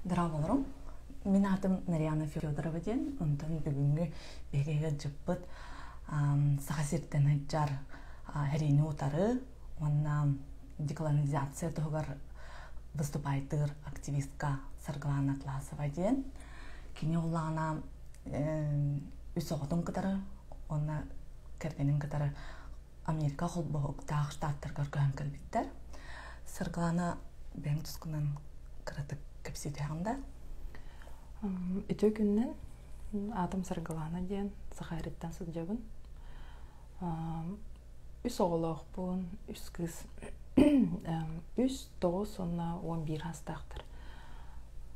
Драволорум. Мен атым Нарьяна Федорова ден, онтон бүгүнгү бегеге жыппыт сахасиртен айджар херини утары, онна деколонизация тогар выступайтыр активистка Саргалана Атласова ден. Кини уллана үсоғытын кытары, онна кергенин кытары Америка холбоғық тағы штаттар көргөн көлбиттер. Саргалана бен тұскынан кыратык кепситеганда. Үтө күннен атым Саргалана ден сахариттан сылжабын. Үс оғылық бұн, үс кыз, үс тоғыз, онна 11 хастақтыр.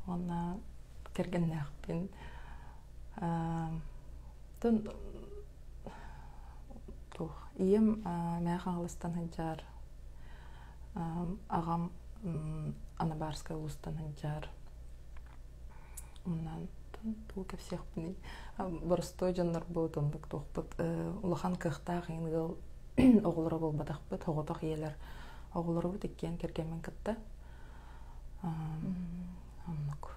Онна кергеннәқ бен. Ием мәған ғылыстан ханчар, ағам Анабарская ұлыстан ханчар. Оннан бұл кәпсеқ бұны. Бұрыстой жанлар бұл тұндық тоқпыт. Улахан қықтақ енгіл оғылыры бол батақпыт, оғытақ елер оғылыры бұт еккен кергенмен кітті. Оннық.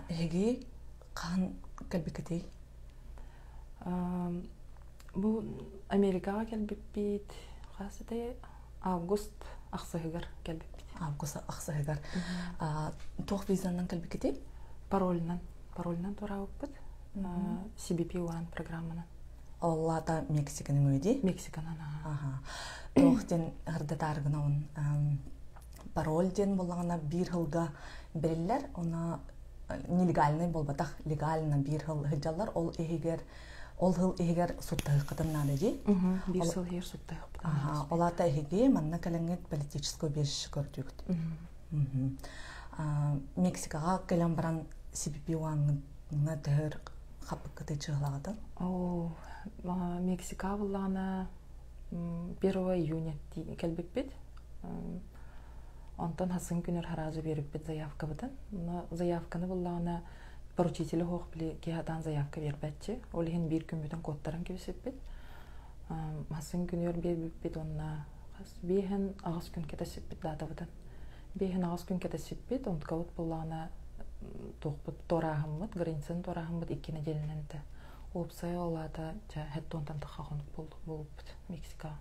Еге қан кәлбекетей? Бұл Америкаға кәлбеппейд. Қасыдай август ақсығығар кәлбеппейд. Август ақсығығар. Тоқ визаннан кәлбекетей? Паролынан тұра өппід. CBP-1 программынан. Оллада Мексиканың өйде? Мексиканан. Тоқ ден ғырдатарғына он пароль ден болағына бір ғылға бірілер, оны нелегальный болбатақ, легально бір ғыл ғыджалар, ол ғыл егер сұттағы қытымнады де? Бір сыл егер сұттағы қытымнады. Олата егеге манна кәліңет политической беріші көрдігіт. Мексикаға кәлім баран CBP-1-ңа дәр қапы қыты чығылағады? Мексика болағына 1 июня кәлбеппет. Онтан хасын күнер харазы беріппет заявка бұдан. Заявканы болағына поручителі хоқ біле кеғадан заявка бербәтчі. Олеген бір күн бүтін кодтарын кебесеппет. Хасын күнер бербеппет онына бейхін ағыз күн кетесеппет дата бұдан. Бейхін ағыз күн кетесеппет, онтқауыт болағына тоқпыт торағымыд, границын торағымыд екені делінінті. Опсай олада хәтті онтан тұқағынық болып Мексика.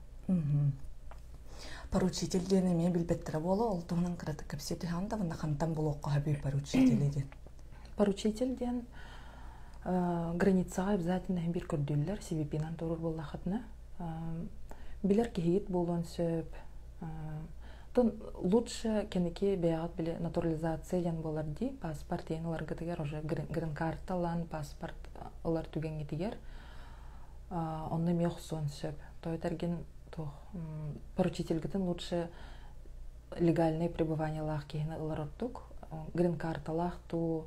Поручителден еме білбеттірі болу, ол тұғынан қыраты көпсеті ханда, бұнда қантан бұл оққа әбей поручителеден? Поручителден границаға обязательно бір көрділер, CBP-нан тұрыр болу қытына. Білер кегейт болуын сөп. Лучше кенеке бәғат біле натурализация ян болар ди, паспорт ең олар ғытығар, уже грин-карталан паспорт олар түген етігер. Онны меқ сон сөп. Тойдарген поручительгітін лучше легальное пребывание лақ кейіні ұлар ұрттық. Грин-карта лақ ту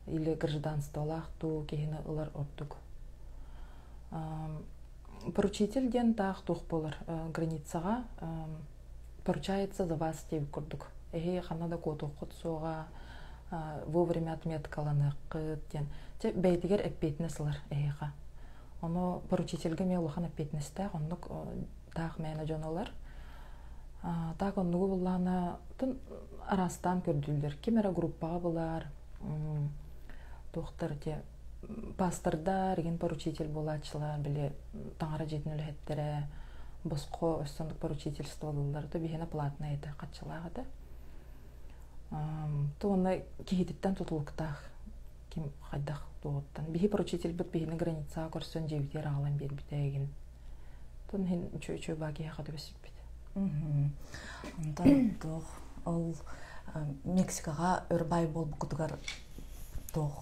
или гражданство лақ ту кейіні ұлар ұрттық. Поручительден тақ тұқ болар границаға поручается за вас тегі күрдік. Әйе қанада көтіқ құт соға вовремя отметкаланы қыттен. Бәйтігер әппетіні сылар әйеға. Оны поручительге ме ұлыған әппетіні стәқ, ондық тақ мәйіні жон тақ ондығы болағына арастан көрділдер. Кемері группаға болар, тоқтар де пастырдар, еген поручитель болачылар, біле таңара жетін өліхеттері, босқо өстендік поручительство болыларды, бейхені платна еді қатшылағыды. Оны кейдеттен тұтылықтақ, кем қайдақ тұғыттан. Бейхі поручитель бұд бейхені границаға көрсен жевдер ағалан бер бітәйген. Тон хин чөй баги хақады бесіп беді. Ондан тұқ, ол Мексикаға өрбай бол бұқытығар тұқ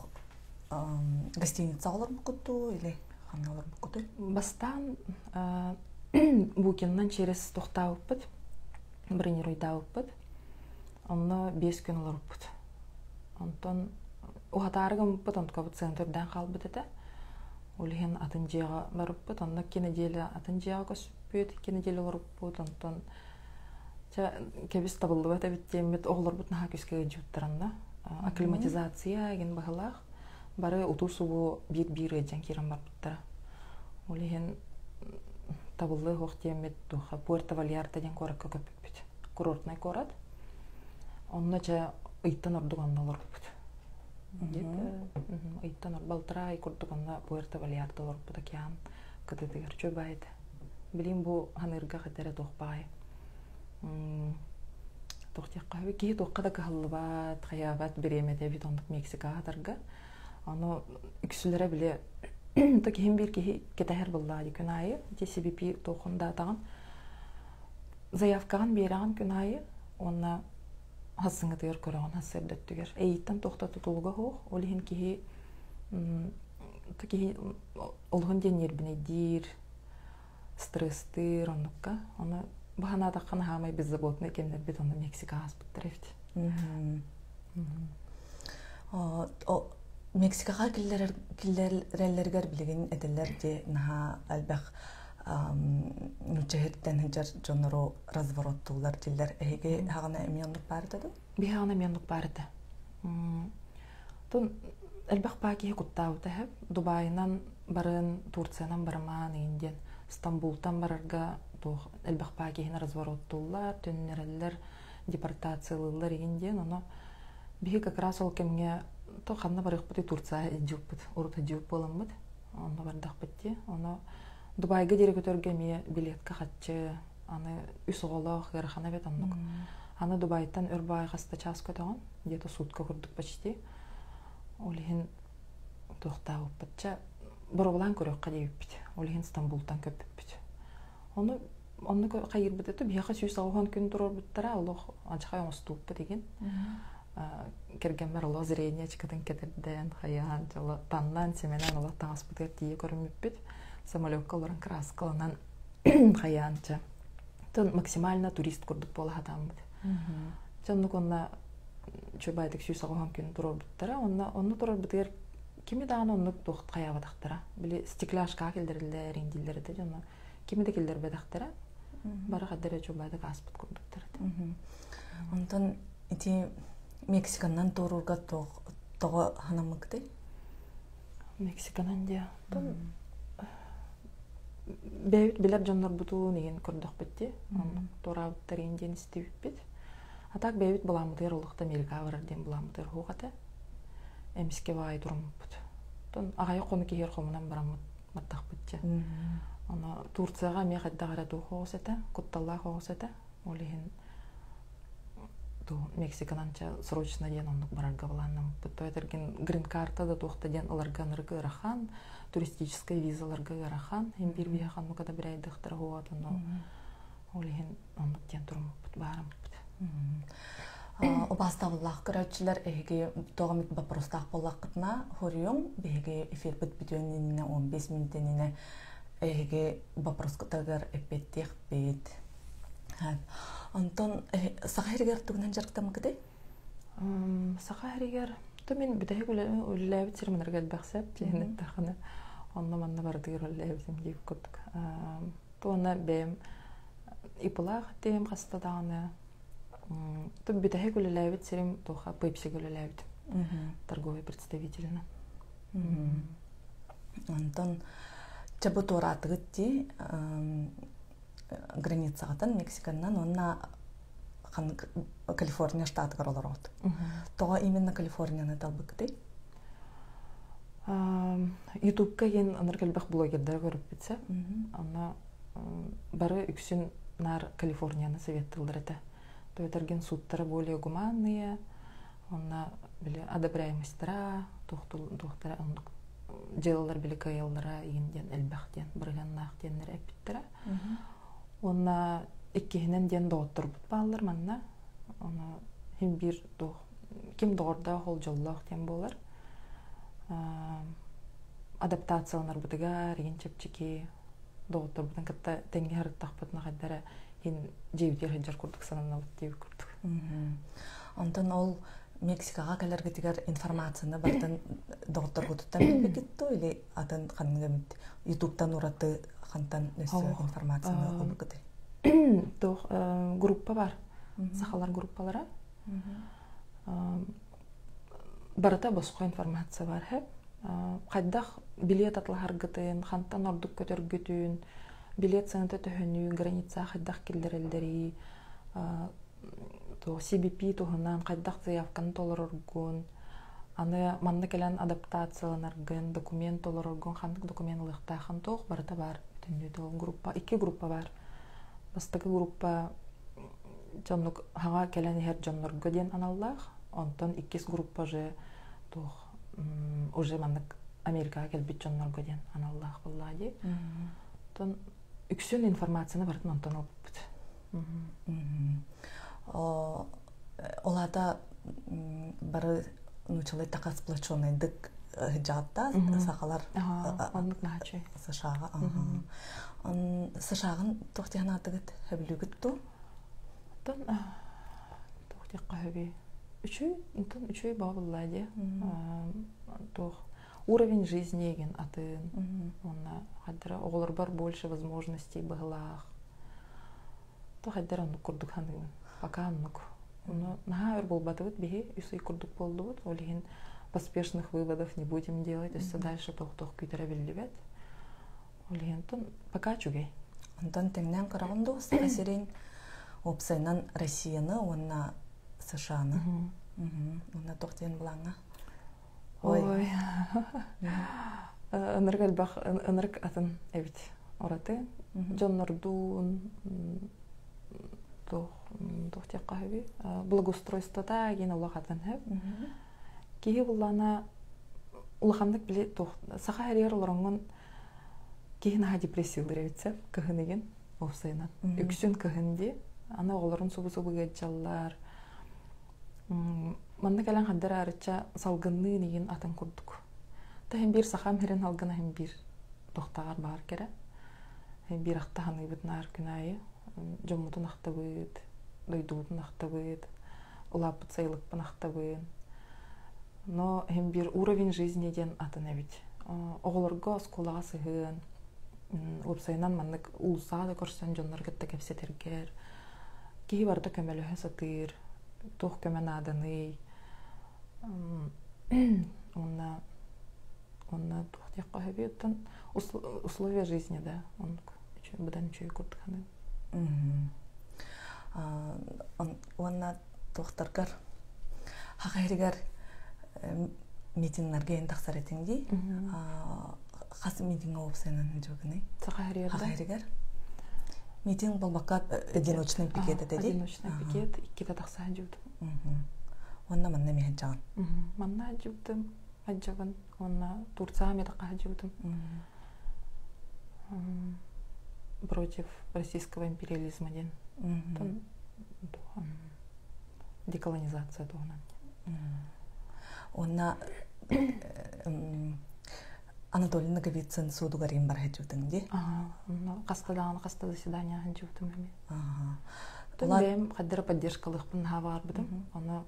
гостиница олар бұқыты, или қаны олар бұқыты? Бастан Букиннан через тұқта өппіт, брониройда өппіт, онны 5 күн олар өппіт. Онтан ұғатарығым өппіт, онтқа бұт центрден қал бітеді. Олеген атын жеға барып бұд, онна кенеделі атын жеға көсіппет, кенеделі орып бұд, онтан кәбіс табылды бәт әбіттемет оғылар бұд наға көскеге жүттіранда. Акклиматизация еген бағылақ, бары ұтусу бұ бір әджен керін бар бұттыра. Олеген табылды хоқтемет Пуэрто Вальярта ден коракка көппет. Курортный город. Онна ыйттан ордуганна олорбут. Ыйттан балтырай курдуганна Пуэрто Вальярта олорбут океан кытытыгар чөбайд. Билим бу ханырга хатара тохпай. Тохтякка ки тохкада каллыбат, хаябат биремете бит ондук Мексикага тарга. Аны үксүлөрө биле то ким бир ки кетер буллады күнайы, TCBP тохунда тагын заявкаган бераган күнайы, онна хасыңа тыгыр көрөгөн хасырдыттыгер. Эйттен тохта тутулга хох, олихин ки таки олгон денер бинедир стресстыр оннукка. Аны бахана таккан хамай беззаботный кемдер бит онда Мексикага аспыттырыфт. Мексикага киллерлер билеген эделер де наха албах нүчехеттен хижар жонору развороттуулар дилер эге хагана эмиондук барды да? Би хагана эмиондук барды. Тон албах паки куттаута хеп Дубайнан барын Турциянан барман инден Стамбултан барарга тох албах паки хина развороттуулар, төннерелер, депортациялылар инден оно би как раз ол кемге то ханна барык бути Турция жуппут, урта жуп боламбыт. Онно бардак битти. Оно Дубайга директорга ме билетка хатчы, аны үс оголох ярхана бет аннык. Аны Дубайдан Өрбай хаста час көтөгөн, где-то сутка курдук почти. Олихин тохтап битча, борулан көрөккө дейбит. Олихин Стамбулдан көппүт. Онны кайыр битти, бияка сүйүс алган күн турар биттара, Аллах ачкай оңступ деген. Керген бар Аллах зрение чикатын кетерден, хаян, таннан семенен Аллах таңаспытыр тие көрмүппүт. Самолетка оларын краскаланан хаянча. Тон максимально турист курдук бола хатамбыт. Чоннук онна чөбайдык сүйс алган күн турар биттара, онны турар битер кими даган оннук тохт хаябатактара. Били стекляшка келдирилер, индилерде жона кимиде келдер бедактара. Бара кадере чөбайдык аспыт курдуктар. Онтон ити Мексиканан турурга тога ханамыкты? Мексиканан де. Бәйбит билер жоннор буту неген көрдөх бітті. Торабыттар енден істебіп бет. Атак бәйбит буламытыр олықта Америка барарден буламытыр хоғаты. Әміске бай тұрым бұт. Тон ағайы қоны кейер қомынан барамыттақ бітті. Турцияға ме қаддағара тұу қоғысеті, құтталла қоғысеті. Олеген Мексикананча срочно ден ондық барарга баланным. Бұтты әтерген грин-карта да тоқта ден аларганырғы ырахан, туристическая визаларга ырахан, hem bir бияхан мұқада бір айдықтыр ғуатын. Олеген ондық ден тұрым бұт, барым бұт. Обаставыллақ көрәтшілер әйге тоғамет бапростақ болақ қытына хорiyom бәйге эфир бұт бітуеніне 15 минутеніне әйге бапрос қытағыр әпеттеқ бет. Антон, саға әрігер түгінен жарықтамы кіде? Саға әрігер, мен бүдәйі өліләбіт серімін әргәл бәқсәп, жейінет тақыны. Онна манна бардығыр өліләбітім дейіп көттік. Туына бәйім ипылақ дейім қастадағыны. Бүдәйі өліләбіт серім туға пепсі өліләбітім. Торговый представителіні. Антон, чабы туратығыт дей, границағатын Мексиканнан онна Калифорния штатыгар олар от. Тоға именно Калифорнияны талбы кіде? Ютубка ен аныркалбақ блогердер көріп бітсе. Ана бары үксін нар Калифорнияны советтылдар әті. Тойтерген суттары более гуманные, онна одобряемостьтара, тоқтары желалар білі кайылдара енден әлбәқтен, бірганнақ денлер әппіттара. Онна иккеһинен ден доғыттыр бұт балылар манна. Хем бір кем доғырда қол жоллақ ден болар. Адаптацияланар бұтыгар, ен чепчеке доғыттыр бұтын кітті тәңге харыттақ бұтына қайдары ен жебітер хеджар күрдік санамна бұт дейбі күрдік. Онтан ол Мексикаға кәлерге тегер информацияны бартын доғыттыр бұтыттан білбе кетті, или атын қаныңға мүт ютубтан ұраты қантан өсі информацияны қолы кіде? Группа бар, сақалар группалары. Барыта босқа информация бар. Қайдақ билет атлахар гытын, қантан ордық көтер гүтін, билет сәнті түхіні, граница қайдақ келдер әлдері, то CBP туһунан кайдах заявканы толороргун аны манна келен адаптацияланаргын документ толороргун хандык документ лыктахан тох барата бар бүтүнү группа 2 группа бар бастагы группа жоннук хага келен хер жоннорго ден аналлах онтон 2 группа же тох уже маннык Америкага келбит жоннорго ден аналлах буллади тон үксүн информацияны бартын онтон алып олата бары нучалай така сплоченный дык жаатта сахалар оннук начай сашага сашагын тохтянатыгыт хөблүгүт ту тон тохтякка хөби үчүй бабыллади тох уровень жизни еген атын онна хадра оголор бар больше возможностей баглах то хадра оннук курдук ханын пока оннук наха болбатыбыт биһи үсүй курдук болдубут олихин поспешных выводов не будем делать өссө дальше тох күйтөрө билдибет олихин тон пока чугей онтон теңнен караганда сасерин опсайнан Россияны онна СШАны онна тохтен булаңа ой ыныргалбах ынырк атын эбит ораты жоннордун тохтякка хөби благоустройствода ген улахатын хөп киһи буллана улахандык биле тох саха харьер олороңон киһи наха депрессиялар эбитсе кыһыныген опсайнан үксүн кыһынди аны оголорун субу геджаллар манна келен хаддар арыча салгынны деген атын курдук та hem бир сахам херен алгына hem бир тохтагар бар кере hem бир акта ханыбыт нар күнайы жомутун актабыт дойдубутун актабыт улапыт сайлыкпын актабын но hem бир уровень жизни ден атын эбит оголорго сколага сыгын опсайнан маннык улсаада көрсөн жоннор кетте кепсетергер киһи барда көмөлөһө сатыр тох көмөнаданы онна тохтякка хөбүттен условия жизни да быдан үчүй курдуканы онна тохтаргар хагайригар митингнерге эн таксар этиңди хас митинг опсенен жогуны хагайригар митинг болбакка одиночный пикет эти одиночный пикет иккита такса жут онна манна мехжан манна жутым аджаган онна Турция метака жутым против российского империализма ден деколонизация тогунан онна Анатолий Наговицын судугарин бар хажутыңди каста заседания хажутым эми Тем кадыр поддержкалыкпын хабар битим. Аны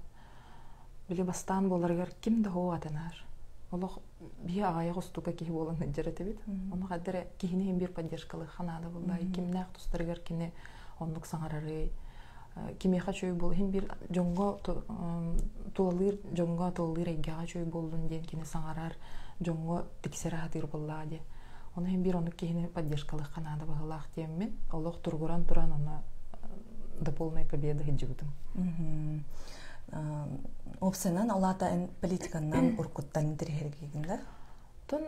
биле бастан боларгар кимде хоатанар. Олох бия агая гостука ки болан жарете бит. Аны кадыр кихине бир поддержкалык ханада булдай кимнак тустаргар кине онлук саңарары киме хачой бул хим бир жонго толлыр эга чөй болдун ден кине саңарар жонго тиксератыр буллади. Аны хим бир онлук кихине поддержкалык ханада баглах теммен. Олох тургуран туран аны до полной победы хиджутым. Опсенан алата политиканан уркуттан интерхергегиндер. Тон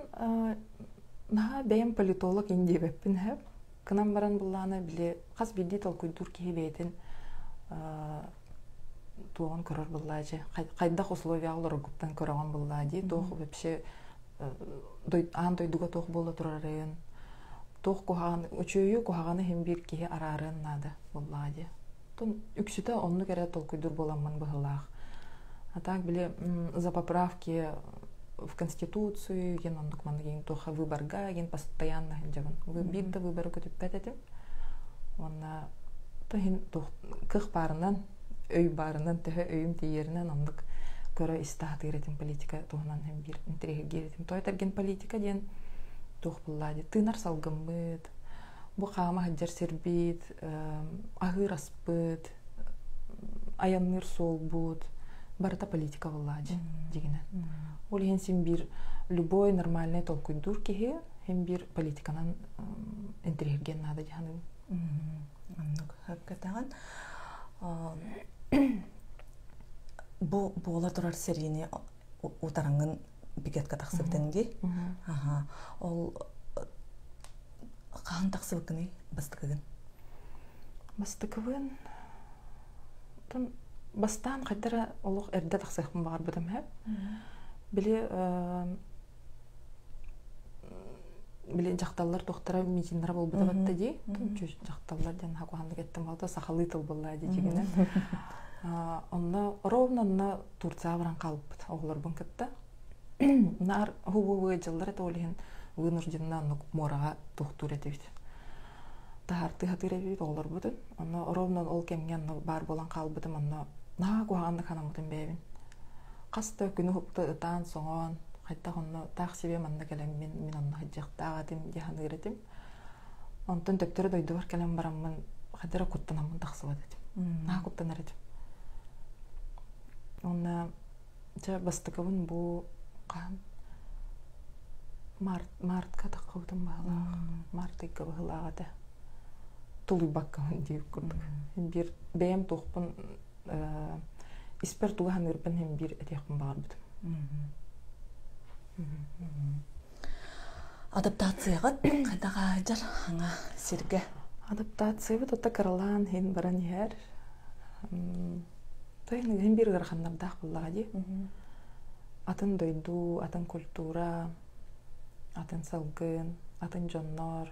наха бәйм политолог индебеппин хэп. Кынан баран булланы биле хас бидди толкуйдур кихибетин туган көрөр буллажы. Кайдах условия алар гуптан көрөгөн буллади. Тох вообще дойдуга тох боло турарын. Тох куган үчөйү куганы хем бир кихи арарын нада буллади. Тон үксүтө онну кере толкуйдур боламман быгылах. А так биле за поправки в Конституцию, ген ондук мандыгин тоха выборга, ген постоянно жаган. Бидда выборы көтүп пететим. Онна тохин тох кых барынан, өй барынан, төһө өйүм тиеринен ондук көрө истаатыретим политика тохунан хем бир интригеретим. Тойтерген политика ден тох буллади. Тынар салгымбыт. Бу кама хаджар сербит, агыр аспыт, аянныр солбут. Барата политика буллади дегенен. Ол ен сен бир любой нормальный толкуйдур кихи, хем бир политиканан интригерген нада жаным. Аннук хаккатаган. Бу олар турар серийне утараңын бигетка тақсыбденги. Ага. Ол каан тақсыбыкны бастыкыгын. Бастыкыбын тон бастан кайдара олук эрде тақсыхын бар бутам хеп. Биле жакталлар доктора митингдер болбута батты ди. Жакталлар жан хакуанды кеттим алда сахалы тыл болла ди жигине. Онна ровно Турция баран калып оглар бункетта. Нар хубу жылдар толин вынужденно морага тухтур этибит. Тарты хатыребит оглар бутун. Онна ровно ол кемген бар болан калбытым онна на куанды канамытын бебин. Каста күнү хупта таан соңон кайта онно так себе манда келем мен онно хажактагатым жахан ыретим. Онтон төптөрө дойду бар келем бараммын кадера куттанамын таксыбат этим. На куттан эретим. Онна жа бастыкыбын бу кан мартка такыбытым бала. Мартыга былагата. Тулуй баккан дип курдук. Бир бем тохпун испер тугахан үрпен hem бир этекпин бар бит. Адаптацияга кайдага жар аңа сирге. Адаптация бит ота каралан хин баран яр. Тойны hem бир гарханнардах буллаги. Атын дойду, атын культура, атын салгын, атын жоннор.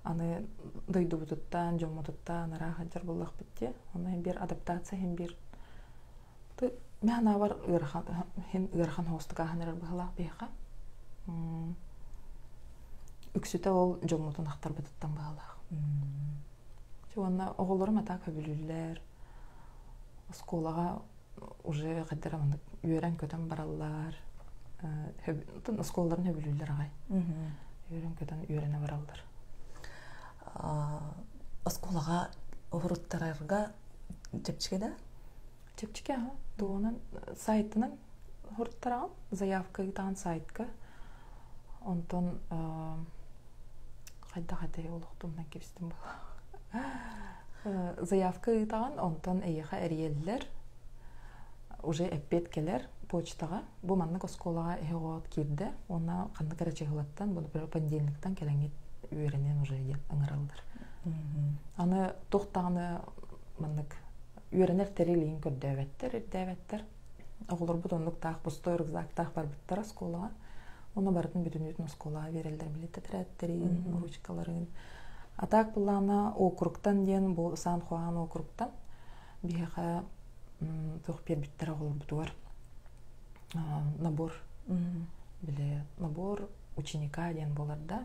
Аны дойду бутуттан, жоммутуттан ара хаджар буллах битти. Аны hem бир адаптация hem бир мен авар ырхан хостуга ханер бахалах беха. Үксүтө ол жоммутун актар бутуттан бахалах. Жонна оголорум ата көбүлүлөр. Школага уже кадера мында үйрен көтөн бараллар. Тын школаларын хөбүлүлөр агай. Үйрен көтөн үйрене бараллар. Школага уруттарга жепчиге Чепчике, дуонан сайтынан хорттарам, заявка итан сайтка. Онтон кайда олуктумдан кепстим бала. Заявка итан, онтон эйха эриеллер уже эппеткелер почтага. Бу маннык школага эгот кирде. Она кандай карачыгылаттан, бу бир понедельниктан келеңет үйренен уже аңыралдар. Аны токтаганы маннык үйренер терелейін көрдәветтер. Оғылыр бұтонлық тақ, бұстой рұқзақ тақ бар бұттара сколаға. Оны бардың бүтін үтін сколаға верелдер білетті тірәттерін, ручкаларын. Атақ бұллана округтан ден, бұл Сан-Хуан округтан бейға тұқ пер біттер оғылыр бұтуар. Набор, біле, набор ученика ден боларда.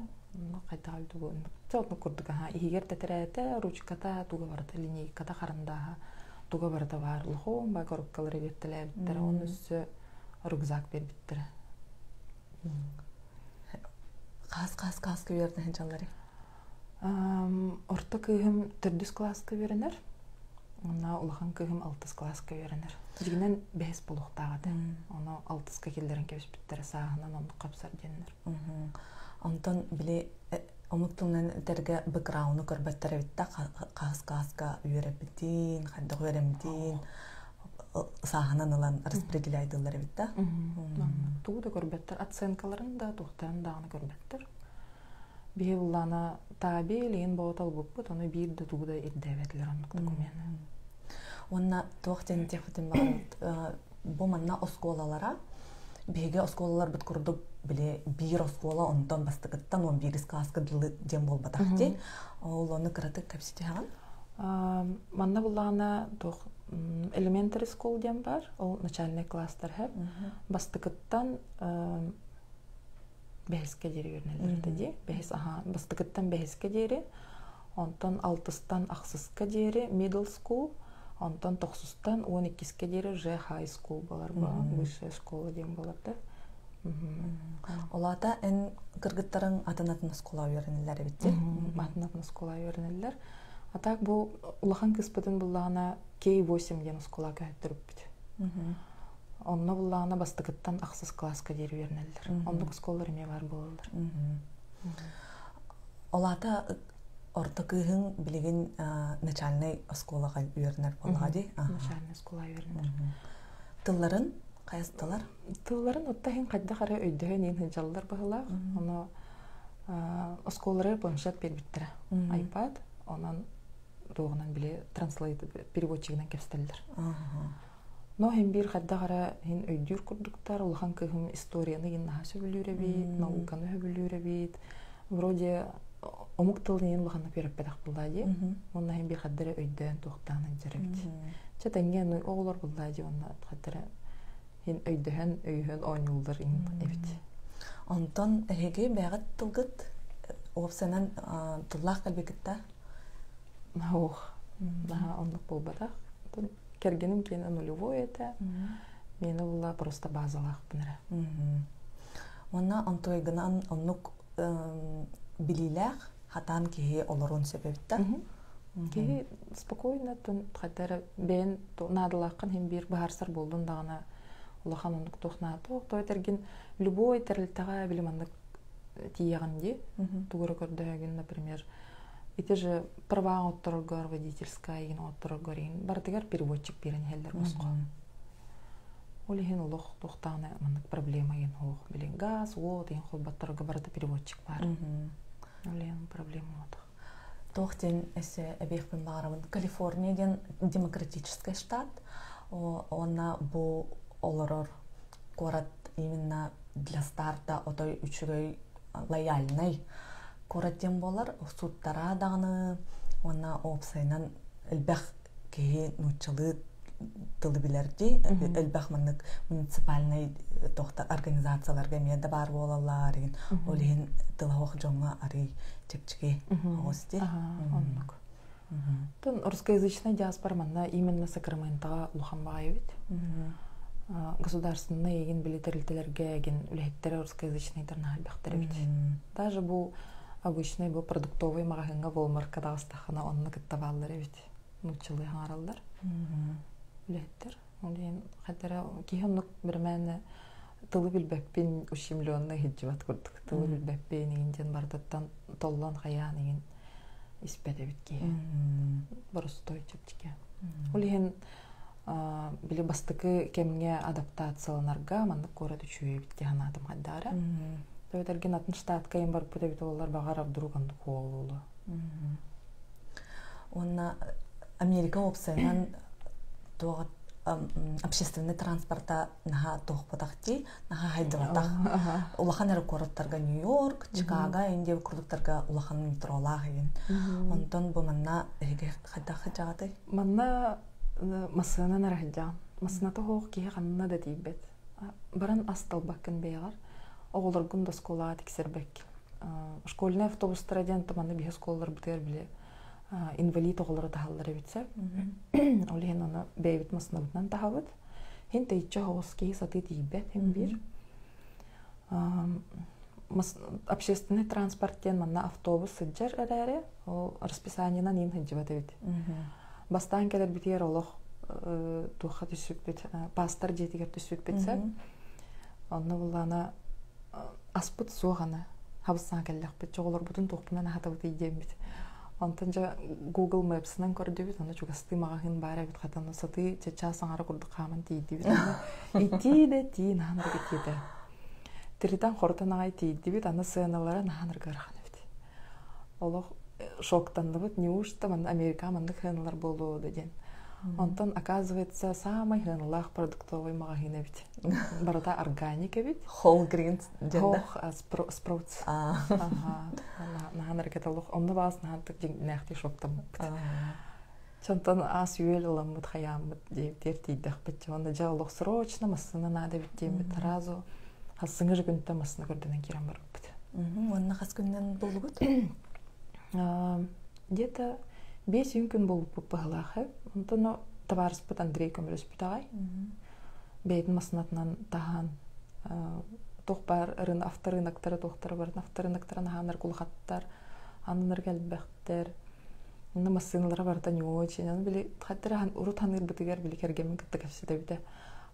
Қайта қалды бұл. Цаотны көрдік, егер тәтірәті, ручката туға барды, линейката қарындаға. Туга барда бар лхом ба коробкалары беттелер биттер, onun üstü rüzgar berbittер. Kas köyerden hencanları. Orta köyüm 4 klass köyerner. Ona ulağan köyüm 6 klass köyerner. Jiginen 5 buluq dağıdı. Ona 6 kellerin kebis bitter sağından onu kapsar denler. Ondan bile Omuktunan terge background körbettер bittä kas-kaska үйрәбитин, хәдә үйрәмдин, саһанан алан распределяйдылар bittä. Тууда көрбеттер, оценкаларын да тухтан дагы көрбеттер. Беуллана табелин ботал буппут, аны бир дә тууда иддәвәтләр аннык документ. Онна тухтан тефтин бар. Бу манна осколалара Беге осколалар бит курдук биле бир оскола онтон бастыгыттан 11 класска дылы дем болбатакти. Ол оны кыраты капсити хаган. Манна буллана тох elementary school дем бар. Ол начальный класстар хеп. Бастыгыттан бехиске дери вернелерди ди. Бастыгыттан бехиске дери. Онтон 6-стан аксыска дери middle school. Онтон 9-стан 12-ке дери же high school болар ба, высшая школа дем боларды. Олата эн кыргыттарын атын школа үйренелер битти. Атын школа үйренелер. Атак бу улахан кыспытын буллана K8 ден школа көттүрүп бит. Онно буллана бастыгыттан аксыз класска дери үйренелер. Ондук школалар эме бар болалар. Олата орто кыһын билигин начальный школага үйөрнөр болгади. Начальный школа үйөрнөр. Тылларын кайыстылар? Тылларын отта хин кайда кара өйдөһөн ин хыжаллар баһалар. Аны школалар планшет бербиттер. iPad, онан доғынан биле транслейт переводчигинен кепстелдер. Но хин бир кайда кара хин өйдүр курдуктар, улхан кыһым историяны иннаха сөбүлүрө бит, науканы сөбүлүрө бит. Вроде омук тылын улханы переппедак булдади. Онна хин бир кайда өйдөн токтанын жеребит. Чатанген оглор булдади, онна кайда хин өйдөһөн өйһөн ойнулдар ин эбит. Онтон эге бәгат тылгыт опсанан туллах калбекитта. Ох. Да, оннук болбадак. Кергеним кene нулевой это. Мені була просто базалах бінірі. Онна антойгынан оннук билилях хатан кеге олорун себепті? Кеге спокойно хаттары бен надылаққан хем бир бахарсар болдun дағына улахан оннук тоқнаты. Той терген любой терлітіға білімандық тиеған де. Тугыры көрдігін, например, ите же права отторгор, водительская еген отторгор еген. Бартыгар переводчик берен хелдер босқо. Олеген улох тоқтағына мандық проблема еген хоқ. Білен газ, вот, еген қолбаттарға барды переводчик бар. Олеген проблема отық. Тоқтен әсі әбекпен бағарамын. Калифорнияден демократический штат. Она бұл олорор город именно для старта отой үчігей лояльный. Кораттен болар, суттара дағыны, она опсайнан әлбәқ кейі нұтчылы тылы білерді, әлбәқ мұнық муниципальный тоқта организацияларға меді бар болалар, олеген тылы оқ жоңға ары чепчіге оғысты. Оннық. Тон русскоязычный диаспора манна именно Сакраментоға улхан бағай өйт. Государственный еген билетерлерге еген үләйттері русскоязычныйдырна әлбәқтері өйт. Даже бұл обычный был продуктовый магазинга Walmart дагыстахана онны кыттабаллар бит. Нучылы хараллар. Үлеттер. Олен хатара кихоннук бермәне тылы билбәппин 3 миллионны хиҗбат күрдүк. Тылы билбәппин инден бардаттан толлан хаян еген испәдә бит ки. Боростой чепчике. Олен биле бастыкы кемгә адаптацияланарга мандык көрәт үчүе бит ханатым хаддара. Тойтерген атын штатка ем бар путебит олар бағар абдуруганды қолулы. Онна Америка опсайнан общественный транспорта наха тоқпатақти, наха хайдыратақ. Улахан әрі көріттарға Нью-Йорк, Чикаго, Индия көрдіктарға улахан метролақ еген. Онтон бұл манна әйге қайдақы жағадай? Манна масынан әрі Масынаты хоқ кейі қанына да дейбет. Баран астал бақын бейғар. Оғылар күнді сколаға тексербек. Школьный автобустар әден таманы бейі сколалар бітер біле инвалид оғылары тағалары бітсе. Олеген оны бәйбіт масына бұтынан тағабыд. Хен тәйтчі хоғыз кейі саты дейбет хем бір. Общественный транспорттен манна автобус сыджар әрәрі, ол расписаниянан ең хыджыбат әбіт. Бастан кәдер бітер олық туға түсік бет, пастар жетігер түсік бетсе. Онны бұлана аспыт соғаны хабысына кәлләқ бет, жоғылар бұтын тоқпынан ағатабыт еден бет. Онтан жа Google Maps-нан көрді бет, оны жүгасты мағағын бәрі бет қатаны саты чачасын ары құрды қамын тейді бет. Итейді, тейін аңыр кетеді. Тірітан қортан ағай тейді бет, аны сыйыналары нағаныр көріған бет. Олық шоктанды бет, неушты Америка маңды қыйыналар болу деген. Онтан, оказывается, самый хынлах продуктовый магазин бит. Барата органика бит. Whole Greens денда. Sprouts. Наханар кеталух. Онны баас нахантык нәхти шоктам бит. Чонтан ас юэл ламыт хаямыт дейптер тейдах бит. Онда жалух срочно масына надо бит деймит. Разу хасыңы жүгінті масына көрденен керен бар бит. Онна хас күннен болу бит? Где-то 5 күн болып бұғылағы. Онтаны табарыс бұт Андрей көміріс бұтағай. Бәйдің масынатынан таған тоқпар авторынақтары тоқтары барын. Авторынақтарын ағанар құлғаттар, анынар кәлбәқтер. Оны масыналары барда не очень. Аны білі қаттары ұры таныр бұтығар білі кәргемін күтті кәпседі біті.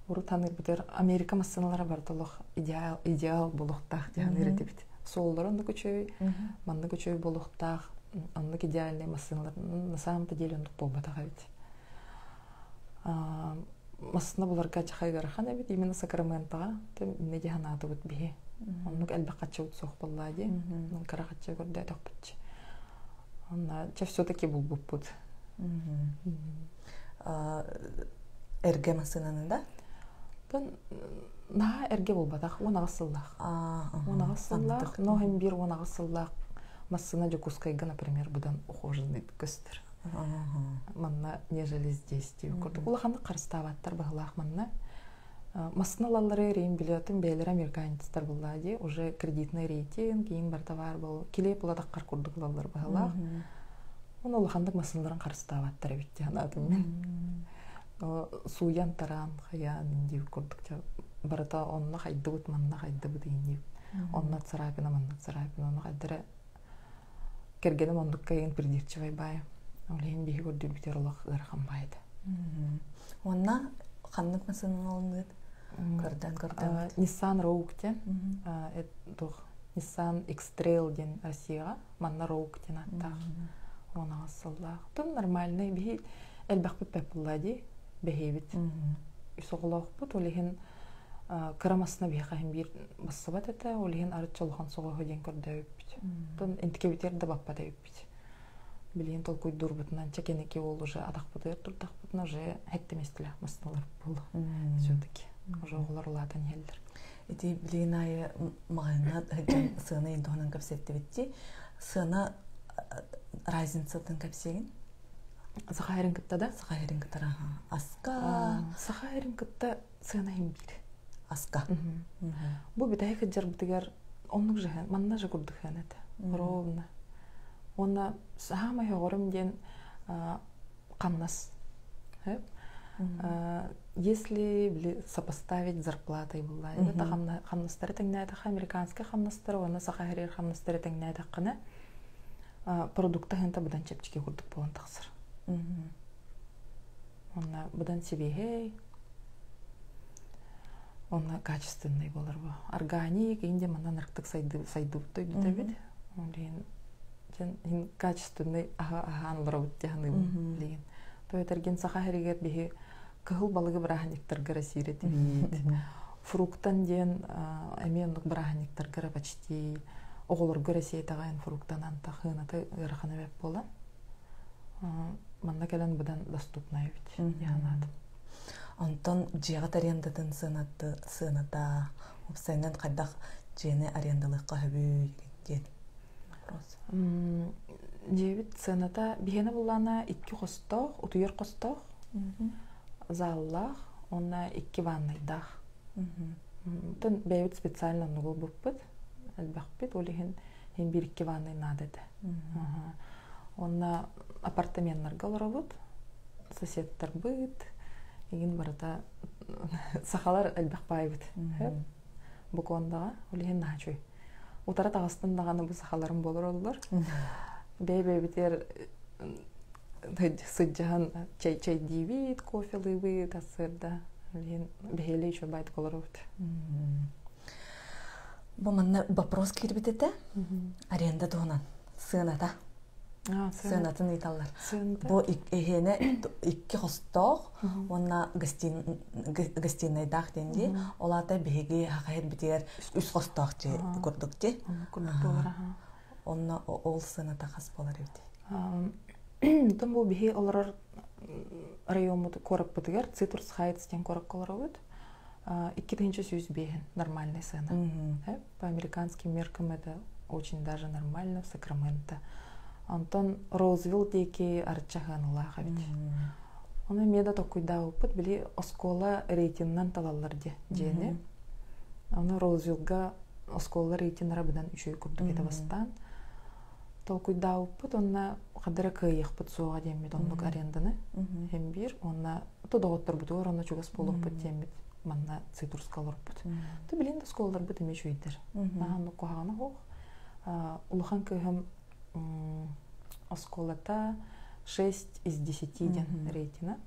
Ұры таныр бұтығар Америка масыналары бардылық идеал болуқтақ деген үйреті біті. Соллары онды көчөй, манды көчөй болуқтақ. оннук идеальный массыналар на самом-то деле ондук болбатага бит. Массына буларга чахайгарахан бит именно Сакраментога мен жаханаты бит бихи. Оннук элбакачы бут сохбаллади. Мен карахачы көрдө токпутчу. Онна че все-таки булбуппут. Эрге массынаны да? Тон на эрге болбатах, онагысыллах. Онагысыллах, но hem bir онагысыллах массына жокускайга, например, будан ухоженный көстөр. Манна нежели здесь тип көрдүк. Улаханды карыстабаттар багылах манна. Массыналары рейн билетин бейлер американецтер буллади, уже кредитный рейтинг, кийин бар товар бол. Килеп буладаккар курдук лалар багылах. Оны улахандык массыналарын карыстабаттар бит жанатым мен. Суян таран хаян дип көрдүк. Барата онна хайдыбыт манна хайдыбыт дип. Онна царапина манна царапина онна хайдыра. Кергенем ондукка ен придирчивай бай. Олен бихи көрдүк битер олак ырхан байды. Онна ханнык массынын алынды. Көрдөн. Nissan Rogue-те, Nissan X-Trail ден Россияга, манна Rogue ден аттах. Она асыллах. Тон нормальный бихи элбах пеппуллади бехебит. Исоглох бут олehen кырамасына бихахим бир бассабат эте, олehen арычолхан сого ден көрдөп бит. Тон энтике битер да баппа деп бит. Билген толкуй дурбутнан чекенеки ол уже адак бутер турдак бутна уже хеттеместиле масналар болду. Все-таки уже оглар улатан елдер. Эти блинай магына хаҗан сыны индонан капсетти битти. Сына разницатын капсеген. Сахарин кытта да? Сахарин кыттара. Аска. Сахарин кытта сына химбир. Аска. Бу битая хаҗар битигер оннук жахан, манна жа курдык ханат. Ровно. Онна самый горым ден камнас. Если сопоставить зарплатой была, это хамнастары теңнәйді, американский хамнастары, оны сахарир хамнастары теңнәйді қына продукты хэнта бұдан чепчеке көрдік болан тақсыр. Онна бұдан себейхей, онна качественный болар бұл. Органик, инде манан ырктык сайдыбытой бітәбеді. Хин качественный ахан барабыт тяханы билген. То этерген сахаригер бихи кыгыл балыгы браханиктар гара сирети бит. Фруктан ден эмендик браханиктар гара почти оголор гара сейтаган фруктан антахына та ярахана беп бола. Манда келен будан доступна бит. Янат. Антон жига арендатын сыната опсайнан кайдак жене арендалыкка хөбүй ден. Дебит цената бихена булана 2 костох, утуер костох. Заллах, онна 2 ваннайдах. Тон бейбит специально нугул буппыт. Элбахпит, олихин хин 1-2 ваннай надады. Онна апартаментларга олоробут. Соседтар быт. Егин барата сахалар элбахпайбыт. Букондага олихин нахчуй. Утара тағыстан дағаны бұл сақаларым болыр олар. Бәй бітер сұджаған чай дейбейд, кофелы бейд, асырда. Бәйлі еще байды қолар өт. Бұл манна вопрос кербет еті? Аренда доғынан. Сыната. Сынатын италар. Бұл ехені 2 қостық, онна гостинайдақ денде, олата бейге хақайыр бітер 3 қостық же көрдік де. Онна ол сыната қас болар өте. Тон бұл бейге олар район корак бітігер, цитрус хайцтен корак олар өт. 2-тінші сөз бейген, нормальный сына. По американским меркам это очень даже нормально в Сакраменто. Антон Роузвилл деки арчаханылаха бит. Оны меда токуйда опыт били оскола рейтингнан талаллар жени. Оны Роузвиллга оскола рейтингнара бидан 3 курдук эте бастан. Толкуйда опыт онна кадыра кыйык бут суга демит ондук аренданы. Hem bir онна тодоготтор бутур онна чугас болуп бут демит. Манна цитрускалар бут. Ты билин да сколлар бут эме чуйдер. Наханны кохана хох. Улухан кыйым осколата 6 из 10 ден рейтинга.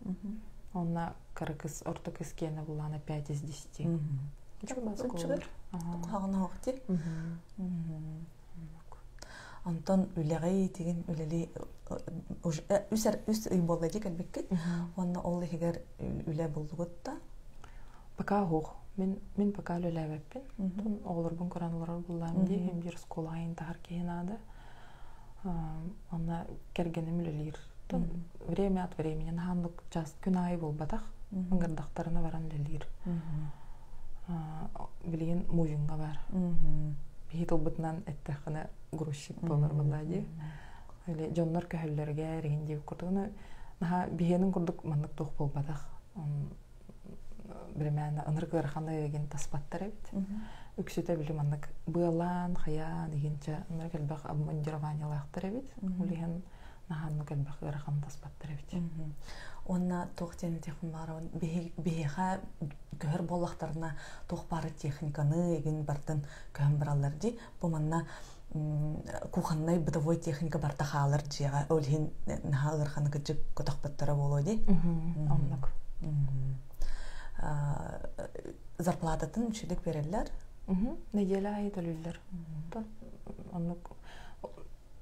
Онна каракыс ортокыс кені булана 5 из 10. Чугас осколар. Кохана хох ти. Онтон үлегей деген үлели үс ый боллади кэлбеккет. Онна ол эгер үле булдугутта. Пока хух. Мен пока үлелебеппин. Тон оғларбын көранлар буллам ди, hem бир сколайын тахар кейнады. Онна кергенем үлелир. Тон время от времени наханлык час күн айы болбадах. Мыңгырдақтарына баран үлелир. Билеген мувинга бар. Бихитл бытынан эттехана грузчик болар буллади. Или жоннор көһөллөргө регендип курдугуна наха бихенин курдук маннык тух болбадах. Билемена ыныргырханы деген таспаттар эбит. Үксүтө биле маннык быалан хая дегенче нагелбак обмундированиялактар эбит. Улеген наханны келбак ырхан таспаттар эбит. Онна тоқтен техник барын беха көр боллақтарына тоқ бары техниканы еген бартын көм баралар ди. Бу манна куханнай бытовой техника барта халар жига олхин нахалар ханы кыжык котақпаттара боло ди. Оннак. Зарплататын үчүлүк берелер. Неделя ай төлүлөр. Оннак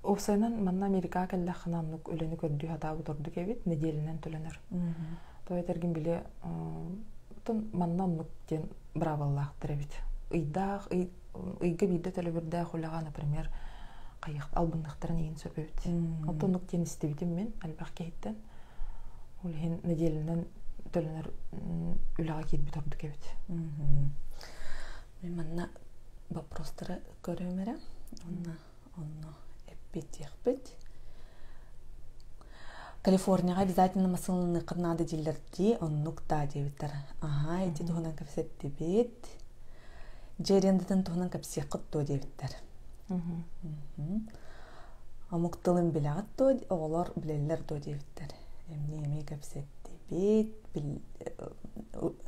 Осайнан манна Америка келлахына аннук өлөнү көрдү хатабы турду кебит неделинен төлөнөр. Той терген биле тон манна аннук ден браваллахтыр бит. Ыйдах ыйга бидде төлөбүрдө хулаган, например, кайык албындыктарын ийин сөпөбүт. Отонук ден истебитим мен албак кейттен. Улхин неделинен төлөнөр үлага кирби турду кебит. Мен манна вопростары көрөмөрө. Онна бит. Калифорнияга обязательно масылны кырнады дилерди, оннук да дебиттер. Ага, эти тухунан капсетти бит. Жерендитен тухунан капсек кытто дебиттер. Амуктылын билагат то, оголор билелер то дебиттер. Эмне капсетти бит,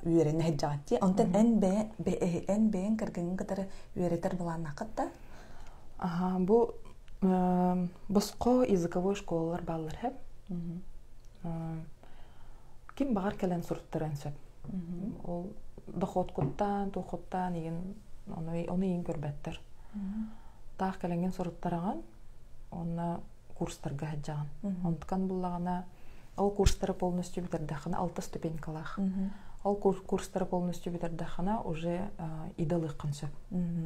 үйөрен хеджагатти. Онтан эн бен кыргын кытары үйөретер буланна кытта. Ага, бу боско языковой школалар баллар хеп. Ким багар келен сурттаран сөп. Ол дохот куттан, тухоттан деген оны иң көрбәттер. Тах келенген сурттараган, онна курстарга хаджаган. Онткан буллагана ол курстары полностью битердахана 6 ступенькалах. Ол курстары полностью битердахана уже идалыккан сөп.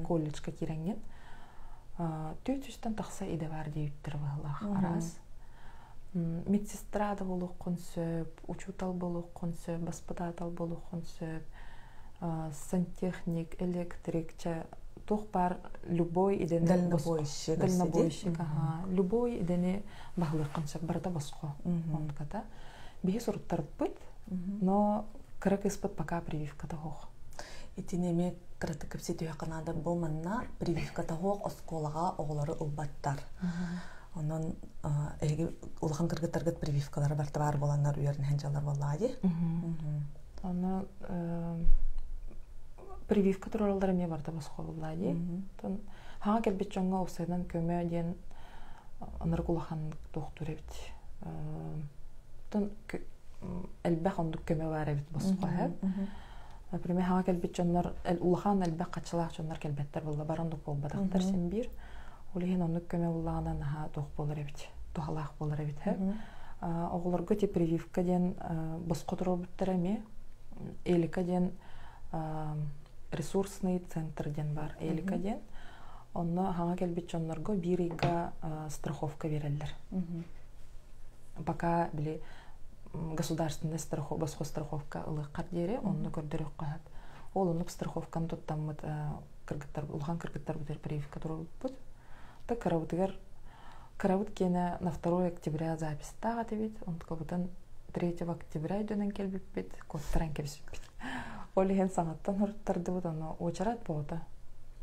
Колледжга киренген. Түйтүстен тақса иде бар дейіптір бағылақ арас. Медсестрада болу қонсөп, учутал болу қонсөп, баспататал болу қонсөп, сантехник, электрик, тоқ бар любой идене... Дальнобойщик. Любой идене бағылық қонсөп, барда басқо. Бейі сұрыттар бұд, но кірік іспыт пока прививката хоқ. Итинеме кыраты кепсети яканада бу манна прививката хоқ осколага оголары улбаттар. Онон эги улхан кыргыттаргыт прививкалары бар боланнар үйөрүн хенжалар боллади. Аны прививка тураллар эме барда баско боллади. Тон хага келбет жоңго усайдан көмө ден аныргулахан доктор эбит. Тон элбах ондук көмө бар эбит баско хеп. Например, хага келбет жоннор улахан элбак качылак жоннор келбеттер болду барандык болбадактар сен бир. Улеген ондук көмө буллаганан наха тох болор эбит. Тохалак болор эбит хеп. Оголорго те прививка ден баско турбуттар эме. Элика ден ресурсный центр ден бар. Элика ден. Онно хага келбет жоннорго бирийга страховка берелдер. Пока биле государственная баско страховка ылыккар дере, онны көрдөрөк калат. Ол онук страховканы туттаммыт кыргыттар, улхан кыргыттар бутер прививка турбут. Та карабытыгар карабыт кене на 2 октября запись тага дебит, онткабытын 3 октября дөнен келбиппит, коттаран келбиппит. Олиген саңаттан урттарды бут, оны очарат болду.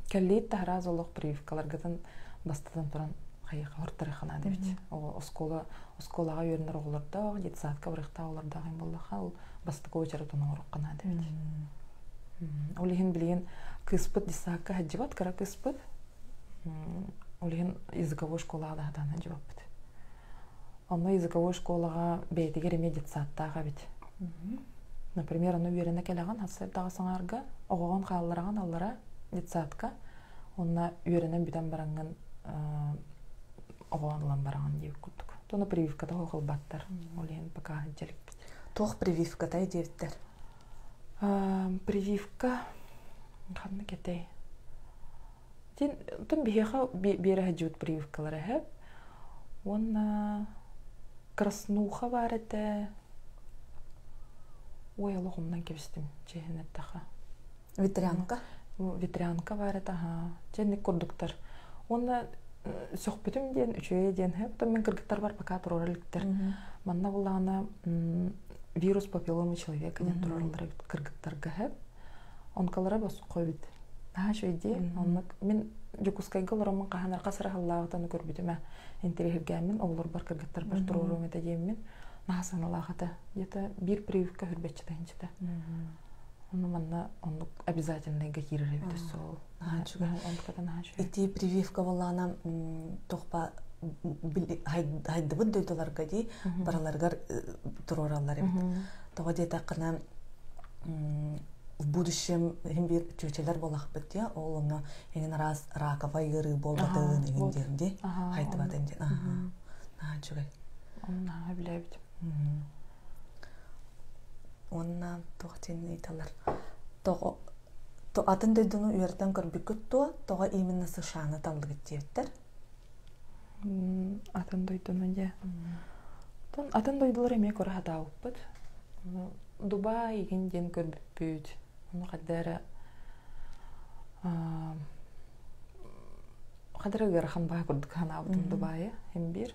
Келлейт тахра золок прививкаларгатын бастадан туран кайыка урттары хана дебит. Осколага үйөрүнөр оголордо, детсадка бырыкта олордагы боллаха, ол бастыкы очарат оны уруккана дебит. Олиген билген кыспыт дисакка хаджибат, кара кыспыт. Олиген языковой школага дагы хаджибаппыт. Онно языковой школага бейтигер эме детсадтага бит. Например, аны үйөрүнө келеген хасырдагы саңарга, огогон каалараган аллара детсадка, онна үйөрүнөн бүтөн баранган оғанлан бараған дейік күттік. Тоны прививкада хоқылбаттар. Олен пока jelip. Тоқ прививкатай дептер. Прививка қанны кетей. Тон бихеха бері хаджуд прививкалары хеп. Онна краснуха бар эте. Ой, алығымнан кебістім чехінеттаға. Ветрянка? Ветрянка бар эте, чехінек көрдіктір. Онна соқпетім ден, үшөе ден хеп. Тон мен кіргіттар бар, пока тұрораліктер. Манна болағына вирус папилломы человека ден тұроралары кіргіттарға хеп. Онкалары бас қойбет. Шөйде, мен жүкускайға оларамын қағанар қасыра халлағытаны көрбетіме. Интерегерген олар бар кіргіттар бар тұрорым еті деймін. Нағасан алағыты. Ета бір прививка хүрбетші дайыншыда. Оны манна обязательныйға керір ебеді сол. Ити прививка болағына тоқпа хайдыбыд дөйділарға дей бараларғар тұроралар ебеді. Тоға дейті қына в будущем химбир чөчелер болақ бітте, ол оны еңін раз раковай ғыры болбадығын еңіндерінде қайтыбады еңден. Жүгай. Оны біләбіді. Онына тоқтен ейталар. Атын дөйдіні үйерден көрбі күттуа, тоға именно сышаны талды кеттеттер? Атын дөйдіні де. Атын дөйділер еме көрі хада өппід. Дубай еген ден көрбіп бүйд. Оны қадары ғархан бай көрдік хана аудым Дубайы, hem bir.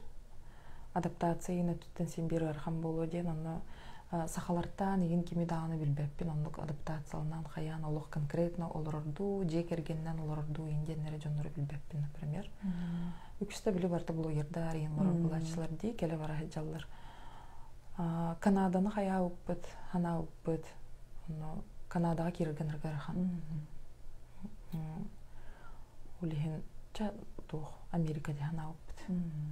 Адаптация ена түттен сен бір ғархан болу ден, оны сақаларттан еген кеме дағаны білбәппен, оны адаптациялынан қаян олық конкретно олырырду, жек ергеннен олырырду енденлері жонлары білбәппен, например. Үкісті білі барты блогердар, енлары бұлачылар дей, келі бара хеджалар. Канаданы қая өппіт, хана өппіт, Канадаға керілген ұрғарған. Олеген тух Америкада хана өппіт.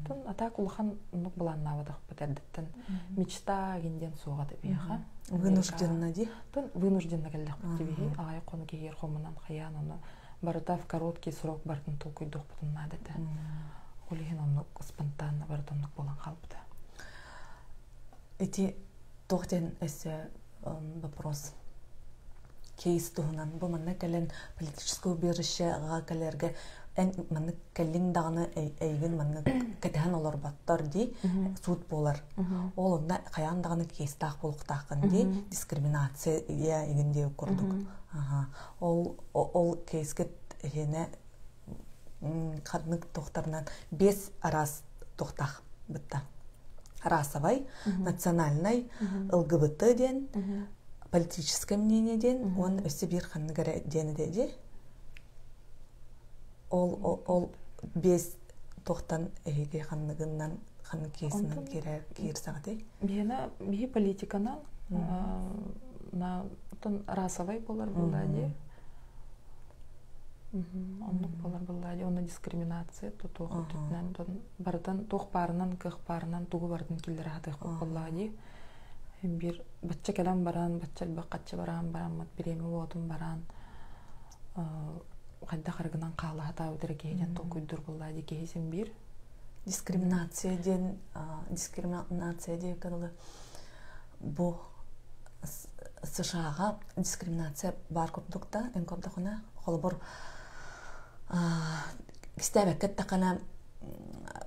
Тон атак улахан ұнық бұланна авадақ бұт әрдеттен мечта генден соғады бейға. Вынужденно де? Тон вынужденно кәлдіқ бұт дебейі. Ағай қоны кегер қомынан қаян оны барыта в короткий срок бартын толкойдық бұтын надеті. Олеген ұнық спонтанно барыта ұнық болан қалбыды. Эти тоқтен әсі вопрос. Кейс туһунан бу манна кэлэн политическое убежище ага кэлэргэ манна кэллин даганы эйген манна кэтэхан олор баттар ди суд болар. Ол онда каян даганы кейс тах болуктакын ди дискриминация эгенде көрдүк. Ол кейске эне каднык тохтарынан 5 арас тохтах битта. Расовой, национальной, ЛГБТ ден, политическое мнение ден, он өсі бір қанны ғара дені деде. Ол без тоқтан әйге қанныгынан, қанны кейсінен кейір сағады? Бейі политиканан, расовой болар болады. Онлық болар болады, оны дискриминация, тоғы түтінен, бардан тоқ парынан, қық парынан, туғы бардың келдері атық болады. Bir бачча келем баран, бачча бақатчы баран, мат биреме отым баран. Қайда қарғынан қалы хата өтірі кейден тоқ үйдір болады кейсен бір. Дискриминация ден кірілі бұл США-ға дискриминация бар көрдікті, ән көрдіқына қолы бұр кістәбәккет тақана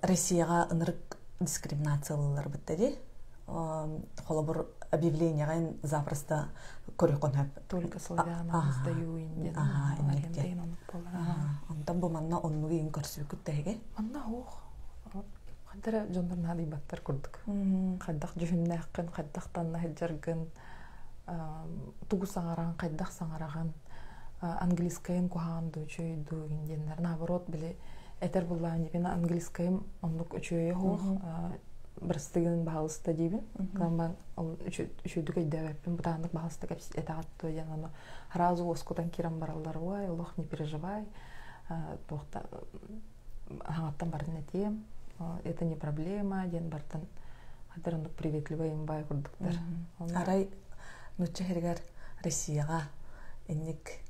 Россияға ынырық дискриминациялылар бітті. Қолы бұр объявленияға запросто көрі қонап. Только славяна сдаю инден. Арендейн онық болар. Ондан бұл манна онығы ең көрсі күттәйге? Манна оқ. Қадыры жондар нады баттар көрдік. Қайдақ жүхіннәқін, қайдақ танна хеджаргын, туғы саңараған, қайдақ саңараған, английскайын куханды үчөйді инденлер. Наоборот, біле, әтер бұллағын депен английскайым онлық үчөйі оқ. Бірістігінің бағылысты дейбін. Қамбан үшөйдік өйдәвәппен бұтағындық бағылысты кәпсіз әтағатты өйден оны разу оскудан керам баралар ой, олық не переживай. Аңаттан бардың әтем. Это не проблема. Ден бардың қадырындық приветливай ембай күрдіктер. Арай нүтчі хергер Россияға әнек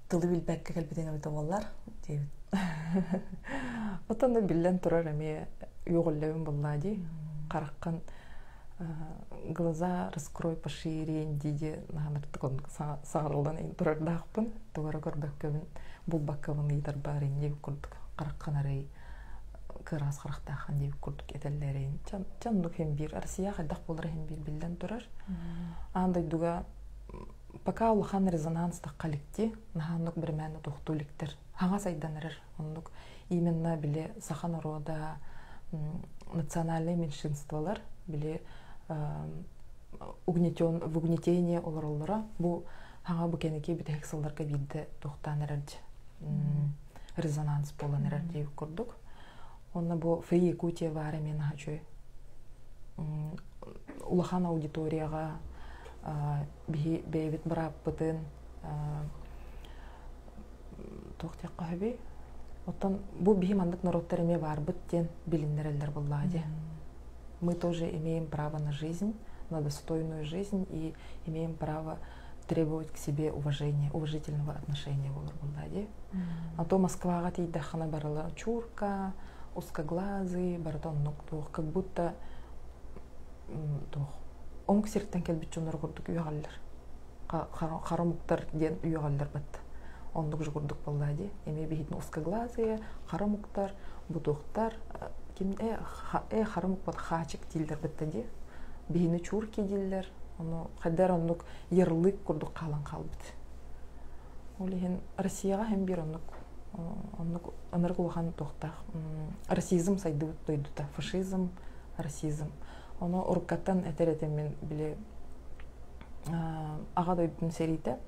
тылы білбәкке кәлбеден өйді олар дейбін. Отанды білден тұрар әме юголлебин буллади караккан глаза раскрой пошире диде наханыртыкон сагарылдан турардахпын тугара көрбөккөбүн булбаккабын ыйтар барын деп курдук караккан арай кырас карактахан деп курдук этеллерин чандык хем бир Россия хайдак болар хем бир билден турар андай дуга пока улахан резонанста коллектив наханнык бир мәне тохтуликтер хаңа сайданырыр ондук именно биле сахан народа национальные меньшинстволар биле в угнетение олороллора бу хаңа бу кенеке битек сылдарга бидде тохтанырырды резонанс боланырыр деп курдук онна бу фри Якутия бары мен хачой улахан аудиторияга бейбит бараппытын тохтякка хөби оттан бу бихи мандык народтар эме барбыт тен билиннерелдер буллади. Мы тоже имеем право на жизнь, на достойную жизнь и имеем право требовать к себе уважения, уважительного отношения буллади. А то Москвага тийдахана барыла чурка, узкоглазый, бартоннук тух, как будто тух Онг сирттен келбит жонор курдук үйгаллар. Харамуктар ден үйгаллар бат. Ондук жугурдук боллади. Эми бихитин узкоглазые, харамуктар, бутуктар, ким харамук бат хачик дилдер баттади. Бихини чурки дилдер. Ону хаддар ондук ярлык курдук калан калбыт. Олихин Россияга хем бир ондук аныргулхан тохтах. Расизм сайдыбыт дойдута. Фашизм, расизм. Оны уркаттан этеретем мен биле ага дойдун серите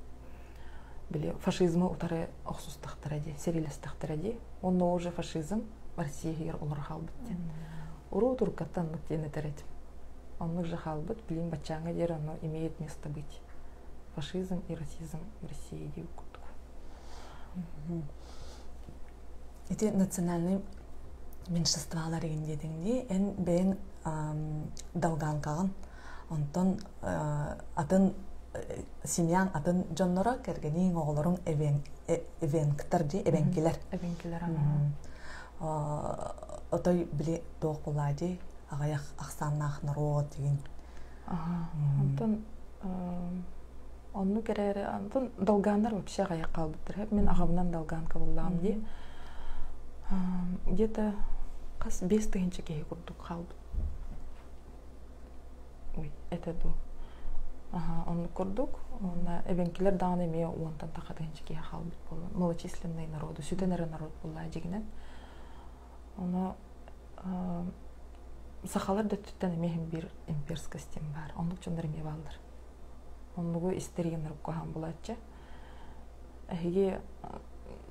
биле фашизмы утары оксустактыради, серилестактыради. Онно уже фашизм Россия олар халбыт. Уру уркаттан нуктен этерет. Онны же халбыт билин бачаңа дер оно имеет место быть. Фашизм и расизм в России деп курдук. Эти национальные меньшинстволар дегенде эн бен далган каган онтон атын семьян атын жоннора кергени оголорун эвенктер ди эвенкилер отой биле тоок булади агаяк аксаннах народ деген онтон онну керери онтон далгандар вообще агаяк калбыттыр мен агамдан далганка буллам ди где-то кас 5 тыгынчы кеги курдук калбыт. Ой, это ду. Он курдук, он эвенкилер даны эме онтан такатынчы кеги калбыт болду. Малочисленный народу, сүтенер народ болла дегенен. Оны сахалар да түттен эме бир имперский систем бар. Ондук жондар эме балдар. Ондугу истеригенер кохам булатчы. Эге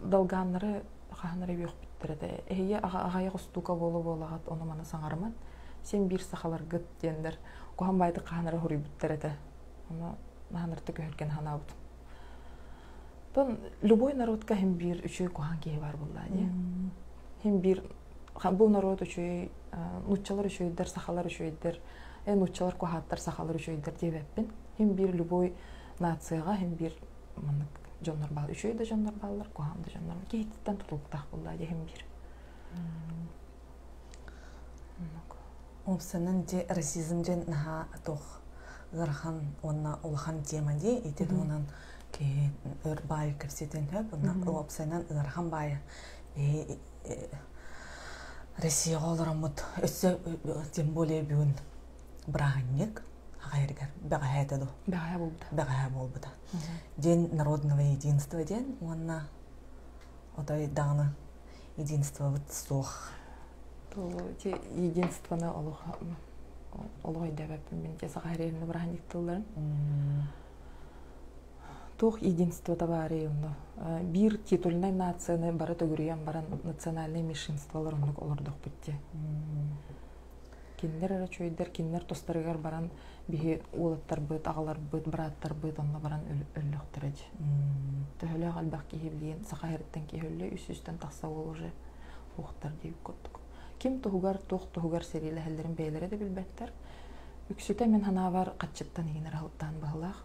далганнары ханары бек биттерде. Эге агая кустука болу-болагат оны мана саңарман. Сен бир сахалар гыт дендер. Кохам байды ханары хури биттерде. Оны ханырты көрген ханабыт. Тон любой народка хем бир үчөй кохан кеги бар буллади. Хем бир бул народ үчөй нуччалар үчөйдер, сахалар үчөйдер. Нуччалар кохаттар, сахалар үчөйдер дебеппин. Хем бир любой нацияга хем бир мынык жоннор бал, үчөйдө жоннор баллар, кохамды жоннор. Кейттен тутулуктак буллади хем бир. Опсанын де расизмден наха тох гархан онна улахан тема де итед онан ке өрбай көрсетен хөп онна опсанын гархан бай Россия оларамыт өссө тем более бүгүн браганник агайргар багаятаду багая болбуда день народного единства день онна отой даны единство вот сох те единствоны олой деп мен те сагайрын браганник тылдарын тох единство табары бир титульный нацияны бары төгүрүйөн баран национальный меньшинстволор онук олордук битти. Киндер чөйдер, киндер тостарыгар баран бихи улаттар быт, агалар быт, браттар быт, онна баран өллөктөрөж. Төхөлө албак кихиблиен, сакайрыттан кихөллө үс-үстен такса ол уже уктар деп көрдүк. Ким тугар сериле хеллерин бейлери де билбеттер. Үксүтө мен ханавар катчыттан игенер алыптан баглах.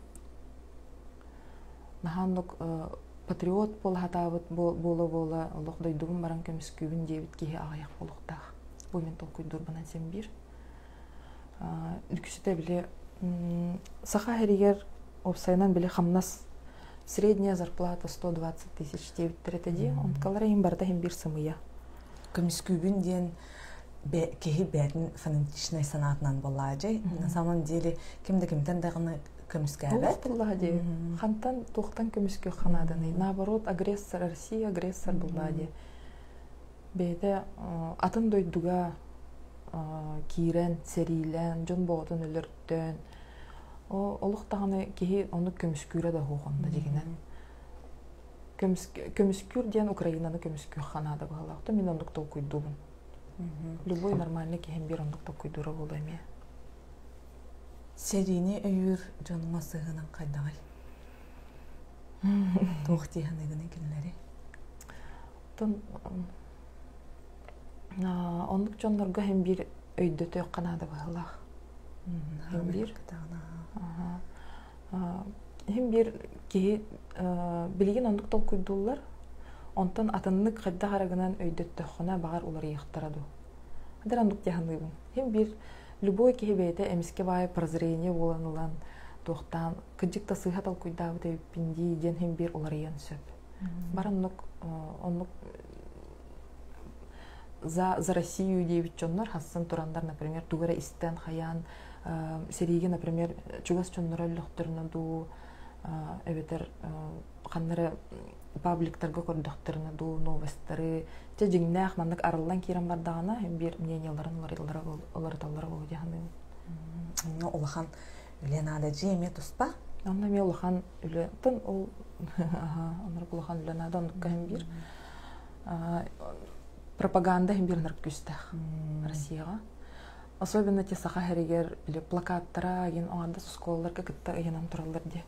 Наханлык патриот бол хатабыт бола Олох дойдугун баран көмүскүбүн дебит кихи агаяк болуктах. буймен толкуйдур банан сен бир. Үксүтэ биле саха херигер опсайнан биле хамнас средняя зарплата 120 тысяч тевиттеретеди. Онкалара им барда хем бир сымыя. Көмүскүүбүн диен кеһи бэдин фонетичный санаатынан боллаажы. На самом деле кимден дагы көмүскәбәт. Боллади. Хантан тохтан көмүскө ханаданы. Наоборот, агрессор Россия агрессор боллади. Беде атын дойдуга кирен, серилен, жон боотун өлөрттөн. Олуктаганы кеһи ону көмүскүрө да хогонда дегенен. Көмүскүр диен Украинаны көмүскө ханада багалакта мен ондук толкуйдубун. Любой нормальный кеһин бир ондук толкуйдура болду эме. Серийне өйүр жаныма сыгынан кайдагай. Тохти ханагыны киллери. Тон ондук жоннорго хем бир өйдөтө канада багалак. Хем бир Хем бир кеһи билген ондук толкуйдулар. Онтон атыннык кайда харагынан өйдөттө хона багар улар яктараду. Адыр ондук яханыбын. Хем бир любой кеһи бете эмиске бай прозрение боланылан тохтан кыжыкта сыйха толкуйдабы деп пинди ден хем бир улар ян сөп. Бараннык ондук за Россию девит чоннор хассан турандар, например, тугара истен хаян сериги, например, чугас чоннор өллөхтөрүнө ду эбетер ханнары пабликтарга көрдөхтөрүнө ду новосттары те жиңнах мандык арылдан кирен бардагана бир мненияларын олар таллар болду дегенде. Улахан Ленада жеме туспа. Анна ме улахан үле тын ол анар улахан Ленада ондуккан бир пропаганда хем бир наркүстах Россияга. Особенно те саха херигер или плакаттара ген анда школаларга кытта янам туралдар де.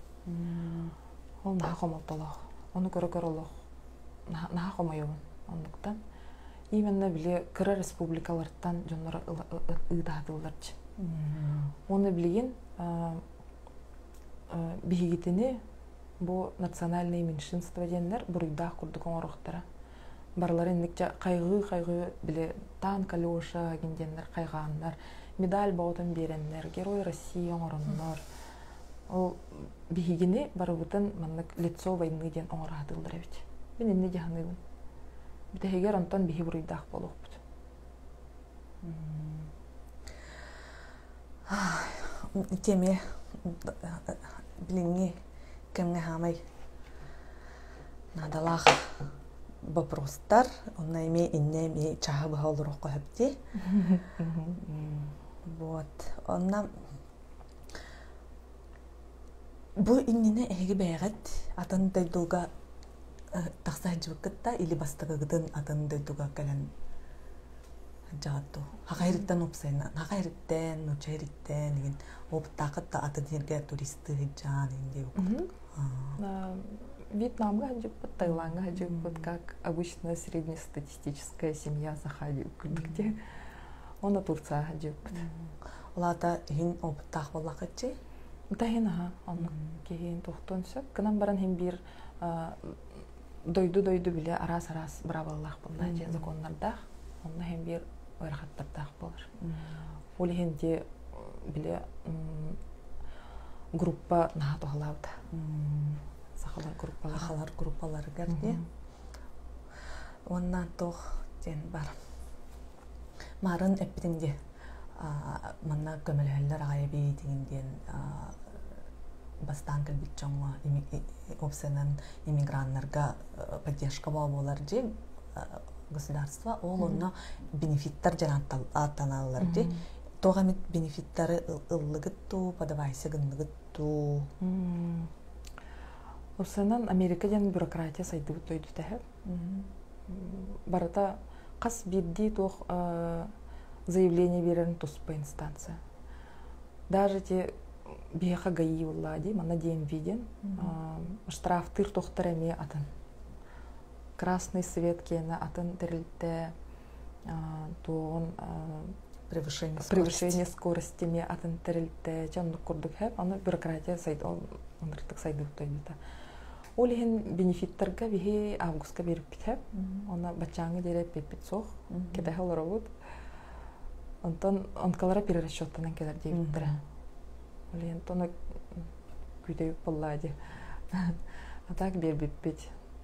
Ол наха комолтолох. Ону көрө-көрөлөх. Наха комойобун. Ондуктан именно биле кыра республикалардан жоннор ыдаатылдарчы. Оны билген бигитини бу национальный меньшинство денler буруйдах курдук оңорохтара. Барлары инникче кайгы биле танк Алёша генденler кайгандар, медаль боотун беренler, герой России оңороннор. Ол бигини барыбытын маннык лицо войны ден оңоратылдыр эбит. Мен эмне жаханыбын. Битегер онтон биги буруйдах болуппут. Теме билинги кемге хамай надалах вопростар, онна инне чаха бахалдырох кохапти. Вот. Онна бу иннене эги бэгэт атын дайдуга тахсаджыбыккытта или бастагыгдын атын дайдуга калан жаату. Хакайрыттан опсайна, хакайрыттен, нучайрыттен деген оптакытта атын жерге туристы жаан инде. Вьетнамга хаджиппыт, Таиландга хаджиппыт, как обычно среднестатистическая семья захаджиппыт. Она Турция хаджиппыт. Олата хин оптак боллакытчы? Да хина, он кехин тохтон сөп. Кынан баран хин бир дойду биле арас браваллах болда же законнардах. Онда хин бир ойрахаттардах болар. Оли хин де биле группа наха тохлавда. Сахалар группалар гәрде. Онна тох ден бар. Марын эппитинде манна көмөлөлөр агайби дегенден бастан кылбит чоңго опсенен иммигранттарга поддержка бололар же государство ол онна бенефиттер жанатталар же тогамит бенефиттары ыллыгытту подавайсыгынныгытту. Опсенен Америкаден бюрократия сайды тойду тәһәп. Барата кас бирди тох заявление берен туспа инстанция. Даже те беха гаи влади, мана ден виден, штраф тыр тохтареме атын. Красный свет кена атын терилте, то он превышение скорости ме атын терилте, чанну курдук хэп, аны бюрократия сайд, он ртык сайды тойдута. Олихин бенефиттерга бихи августка берип битеп, она бачаңы дере пепит сох, кедахал робот. Онтон онкалара перерасчеттанан келер дейбиттер. Олен тоны күтөйүп боллаади. Атак бербиппит.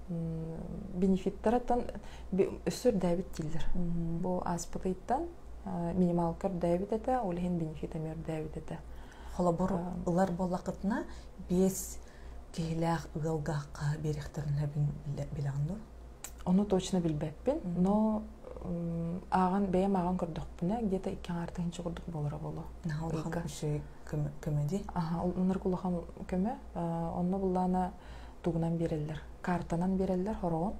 Бенефиттараттан өссөр дәбит тилдер. Бу аспытыйттан минимал көр дәбит эте, олен бенефит эмер дәбит эте. Холобор улар боллакытына 5 кейләк ылгакка берихтерне билгәнду. Оны точно билбеппин, но аган бәйем аган көрдөкпүнө где-то 2-6 курдук болора боло. Нахалган шей көмөди. Унар кулахан көмө, онно буллана тугунан берелер. Картанан берелер хорогон.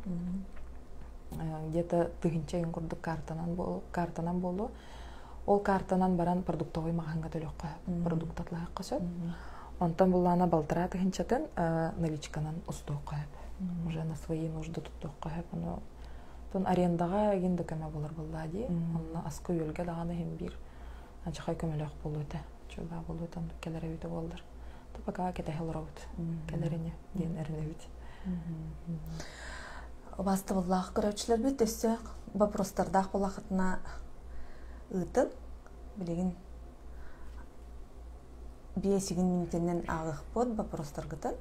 Где-то тыгынча курдук картанан болу. Ол картанан баран продуктовый магазинга төлөк коюп, продукт атлайык косот. Онтон буллана балтыра тыгынчатын наличканан устук коюп. Уже на свои нужды туттук коюп. Тон арендага эгинде көмө болор буллади. Онна аскы үйөлгө даганы хем бир ажакай көмөлөк болууда. Чөба болууда келер өйдө болдор. Топака кете хелроут. Келерине ден эрнебит. Басты буллах көрөчүлөр бит өссө вопростардак булакытына ытып билеген 5 минуттен агык бот вопростаргытын.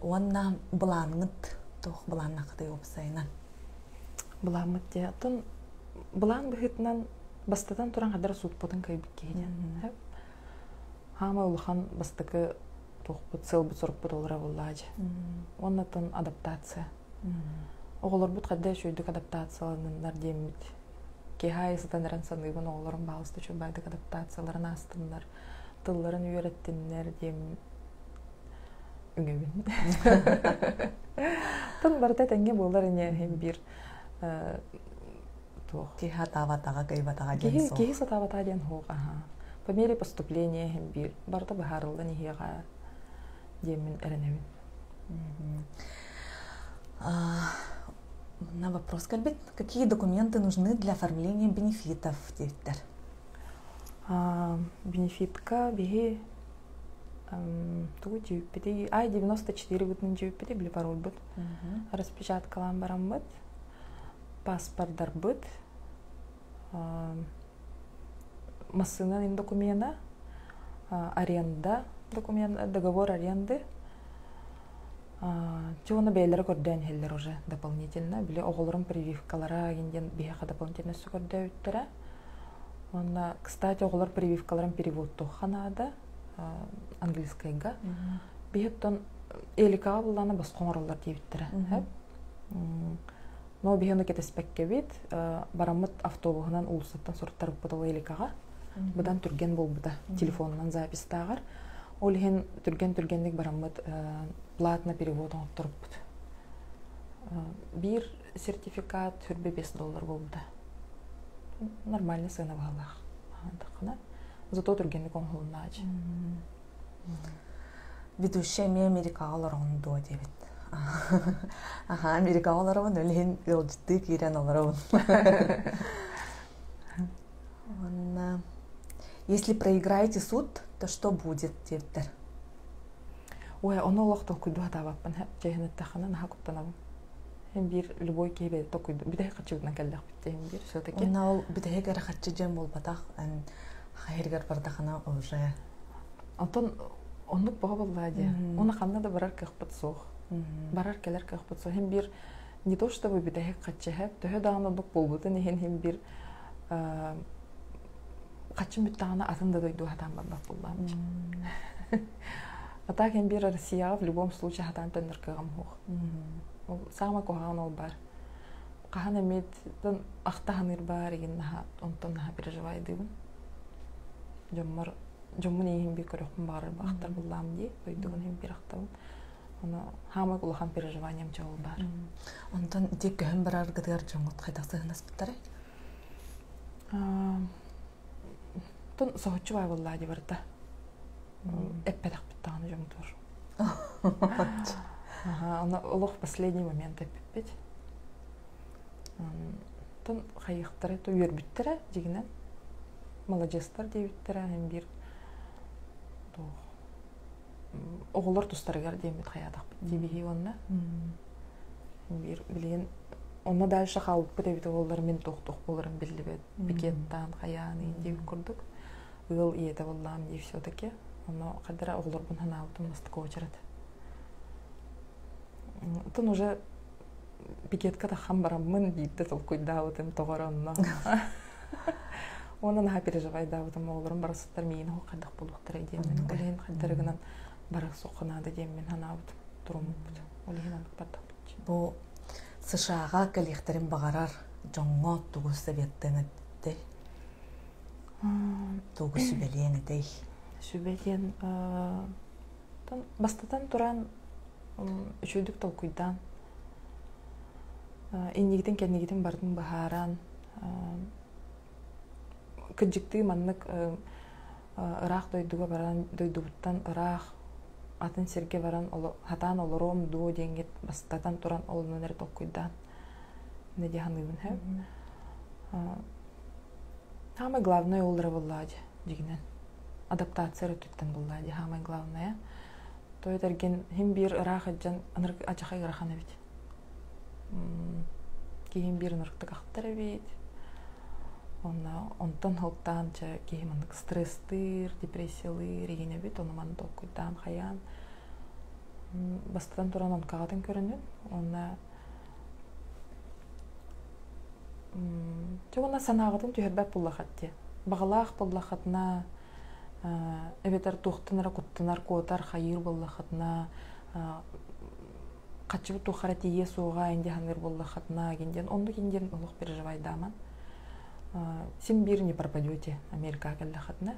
Онна булаңыт тох буланакты опсайнан. Буламыт диятын булан быхытынан бастадан туран кадар суут потун кайбык кейден. Хама улхан бастыкы тохпут сыл бут сорпут олора буллажы. Оннатын адаптация. Оголор бут кадда шөйдүк адаптацияланындар демит. Кехай сатаныран саныйбын оголорун багысты чөбайдык адаптацияларын астындар. Тылларын үйрөттиннер дем үңөбүн. Тын барта тенге болар эне хем бир Кеха таватага кайбатага ден со. Кеха таватага ден хог. По мере поступления хем бир барта бахарылдан ихега демин эренебин. На вопрос, какие документы нужны для оформления бенефитов? Бенефитка биги I-94 бутын жүйіппеде білі пароль бұд. Распечаткалан барам бұд. Паспорттар бұд. Массынан документа. Аренда документ, договор аренды. Чугуна бейлері көрден хеллер уже дополнительно. Білі оғылырым прививкалара генден бияқа дополнительно көрді өттірі. Кстати, оғылыр прививкаларын переводту ханада. Английскайга. Бихеттон эликага буллана бас коңороллар дейбиттер. Но бихенно кетеспекке бит, барамыт автобусунан улсаттан сорттарып буталы эликага. Будан түрген болбута телефонунан запистагар. Ол хен түргендик барамыт платно переводун отторуппут. Бир сертификат хүрбе $5 болбута. Нормальный сына багалах. Зато түргендик оңголунаачы. Ведущая ми америкалар ондо дебит. Америкаларвын өлен ылжытты кирен аларвын. Если проиграете суд, то что будет, дептер? Ой, оны олоқтон күйді атабаппын. Жайын өттіқынан аға құттанабын. Hem bir любой кейбе токуйду. Бидей қачылдынан кәлдіқ бітті hem bir. Ona ol бидей кәрі қачы жем бол батақ. Хайыргар бардақына уже. Антон, онлық бұға боллади. Оны қанна да барар кәқпіт соқ. Барар кәлер кәқпіт соқ. Hem bir не то, чтобы бидей қачы хәп. Төхі дағына дұқ болбуды. Hem bir қачым бүттіғана атында дойду хатан бабақ болламыч. Атақ hem bir Россияға в любом случае хатан төнір кәғам хоқ. Сама кохана ол бар. Қахан әмет ақтағаныр бар еген онтон наға переживайдығын. Жоммын ейін бей көріқпін бағыр ақтар болам дей, ойдығын hem бір ақтағын. Оны хама құлақан переживаниям чауыл бар. Онтон дек көхін бір арғыдығар жоңғыт қайдақсы ғынас біттары? Тон соғытшы бай боллади барда. Әппәдақ біттағаны жоңғытыр. Она олох в последний момент опять. Тон хайыктары то үйөрбүттөрө дегенен молодецтер дейбиттере hem bir оголор тустарыгар дейбит хаядак дебиги онна. Bir билген Оны дальше халып бит олар мен тоқтық боларын билбет. Бикеттан хаяны дип курдук. Ыл иете боллам ди все-таки. Оны кадра оглор бун ханаутун мастык очарат. Тон уже пикетка тахам бараммын дийди толкуйдаутым тогоронно. Онан ха переживай даутым олорун барасыттар мейин кадак болуктар эдемин. Олен каддарыгынан барак сокунады демин ханаут турумбут. Олен бардак. Бу США-га калихтерин багарар жоңго тугус советтен этти. Тугус сүбелиен этей. Сүбелиен бастатан туран үчүдүк толкуйдан. Иннигитин кеннигитин бардын бахаран. Кыджыкты маннык ырах дойдуга баран дойдубуттан ырах атын серге баран хатан олором ду деңгет бастатан туран олнер толкуйдан. Не диханыбын хэп. Самое главное олдра боллади дигинен. Адаптация рөтүттен боллади самое главное. Той терген хим бир ырах аджан аныр ачахай ырахана бит. Ким бир нырыкты кактара бит. Онтон халктан ча кеймандык стресстыр, депрессиялыр егене бит, оны маны толкуйдан хаян. Бастан туран онкагатын көрінен, оны жогона санагатын түйербәп буллахатте. Багалах буллахатна, эбетер тухтынара куттынар котар хайыр буллахатна, качыбы тухарати есуга инде хангыр буллахатна генден, онду генден улук переживай даман. Син бир не пропадете Америка каллахатна.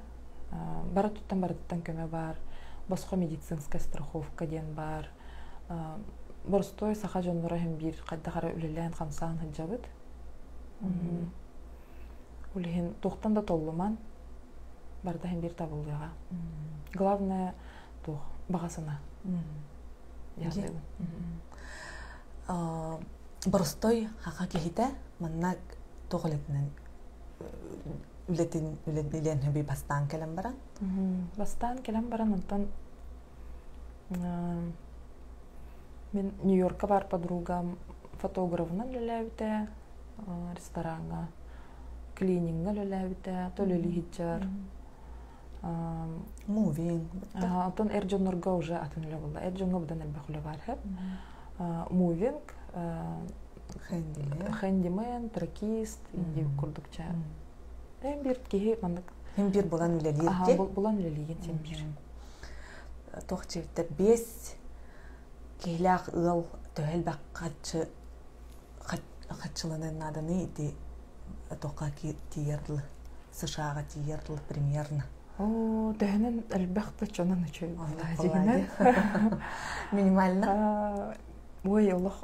Бараттан көмө бар. Боско медицинская страховка ден бар. Борстой саха жоннора хем бир кайдагара үлелен камсан хаджабыт. Улехин тохтан да толлуман. Барда хем бир табылдыга. Главное тох багасына. Борстой хака кехите манна тоголетнен үлетилен хөби бастан келем баран. Бастан келем баран онтан мен Нью-Йоркка бар подругам фотографынан лөләбите, ресторанга, клининга лөләбите, төлөли хиджар. Мувин. Онтан Эрджонорга уже атын лөлә булды. Эрджонга будан элбе хулы бар хеп. Мувинг, хендимен, тракист, инди курдукча. Бир кеһи мандык. Хем бир булан үлелиетте. Булан үлелиген сен бир. Тохчевте 5 кеһлак ыл төхел баккачы качыланын наданы ди тока ки тиерлы. США-га тиерлы примерно. Төхөнөн элбакта чонун үчөй. Дигенен. Минимально. Ой, Аллах,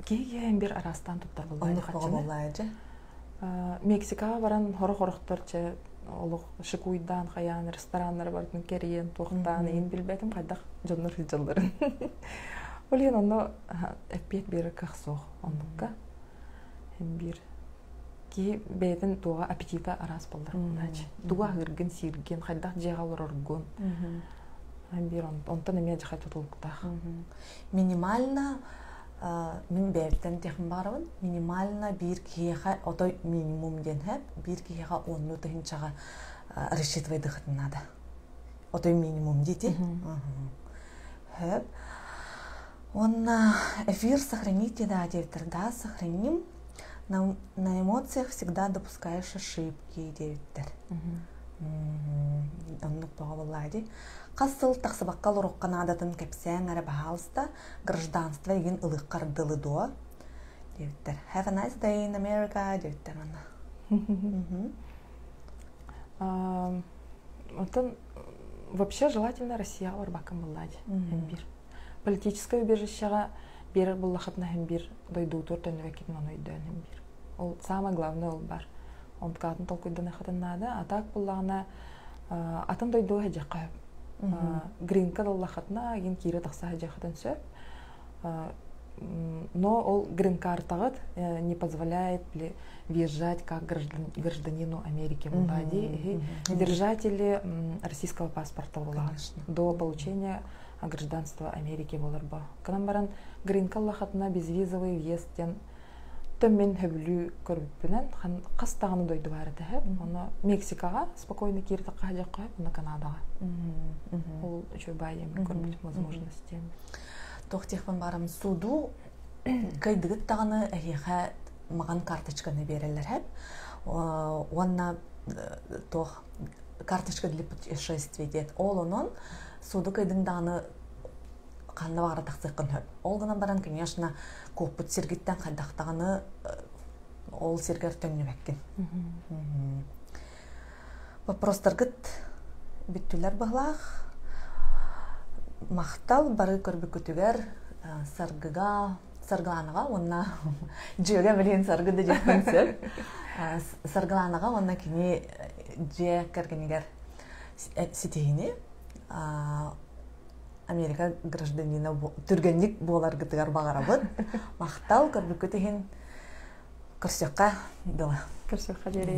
кеге бир арастан туттар булды. Мексикага баран хорохорохторча олук шикуйдан хаян рестораннар бардын кериен тухтан ин билбетим кайдак жоннор хилжалдарын. Олен онно эппет бир кахсох оннукка. Хем бир ки бетин туга аппетита арас болдар. Туга хыргын сирген кайдак жегалар оргон. Бир онтон эме жахат тутулуктах. Минимально мен бептен техн барабын. Минимально бир киеха отой минимум ден хеп, бир киеха 10 минут хинчага рассчитывай дыхтын надо. Отой минимум дити. Хеп. Он эфир сохраните, да, девтер, да, сохраним. На эмоциях всегда допускаешь ошибки, девтер. Оннук тоғабыллайды. Қасыл тақсыбаққа лұрыққан адатын кәпсәң әрі бахалыста гражданство еген ылық қардылы дуа. Девтер. Have a nice day in America, девтер. Вообще желательно Россия орбакам быллади. Политическое убежищеға берер бұллақытна хембир дойду туртын векетін оны үйден хембир. Ол самое главное ол бар. Он катын толкуйдан әхатын нады, атак бұллағына атын дойду хәджі қайып. Гринка доллахатна ген кире тақса хәджахатын сөп. Но ол грин-картағыт не позволяет въезжать как гражданину Америки. Держатели российского паспорта до получения гражданства Америки болар ба. Канам баран грин-каллахатна безвизовый въезд мен хөбүлүү көрбүппүнен кастаганы дойду бары тахып оны Мексикага спокойно кирди кажакка оны Канадага ол үчөө байым көрбүт возможности тохтехпен барам суду кайдыгыт таганы эхе маган карточканы берелер хеп онна тох карточка для путешествий дет ол онон суду кайдың даганы канна бара тахсыккын хөп ол гана баран конечно копут сиргиттен кайдактаганы ол сиргер төннүбеккин вопростаргыт бүттүлөр баглах мактал бары көрбүкүтүгер саргыланыга онна жөге билген саргыды жакпынсып саргыланыга онна кини же кергенигер ситейини Америка гражданина түргенник болар гытыгар багарабыт мактал көрбүкүтүгин көрсөкка дыла көрсөкка жере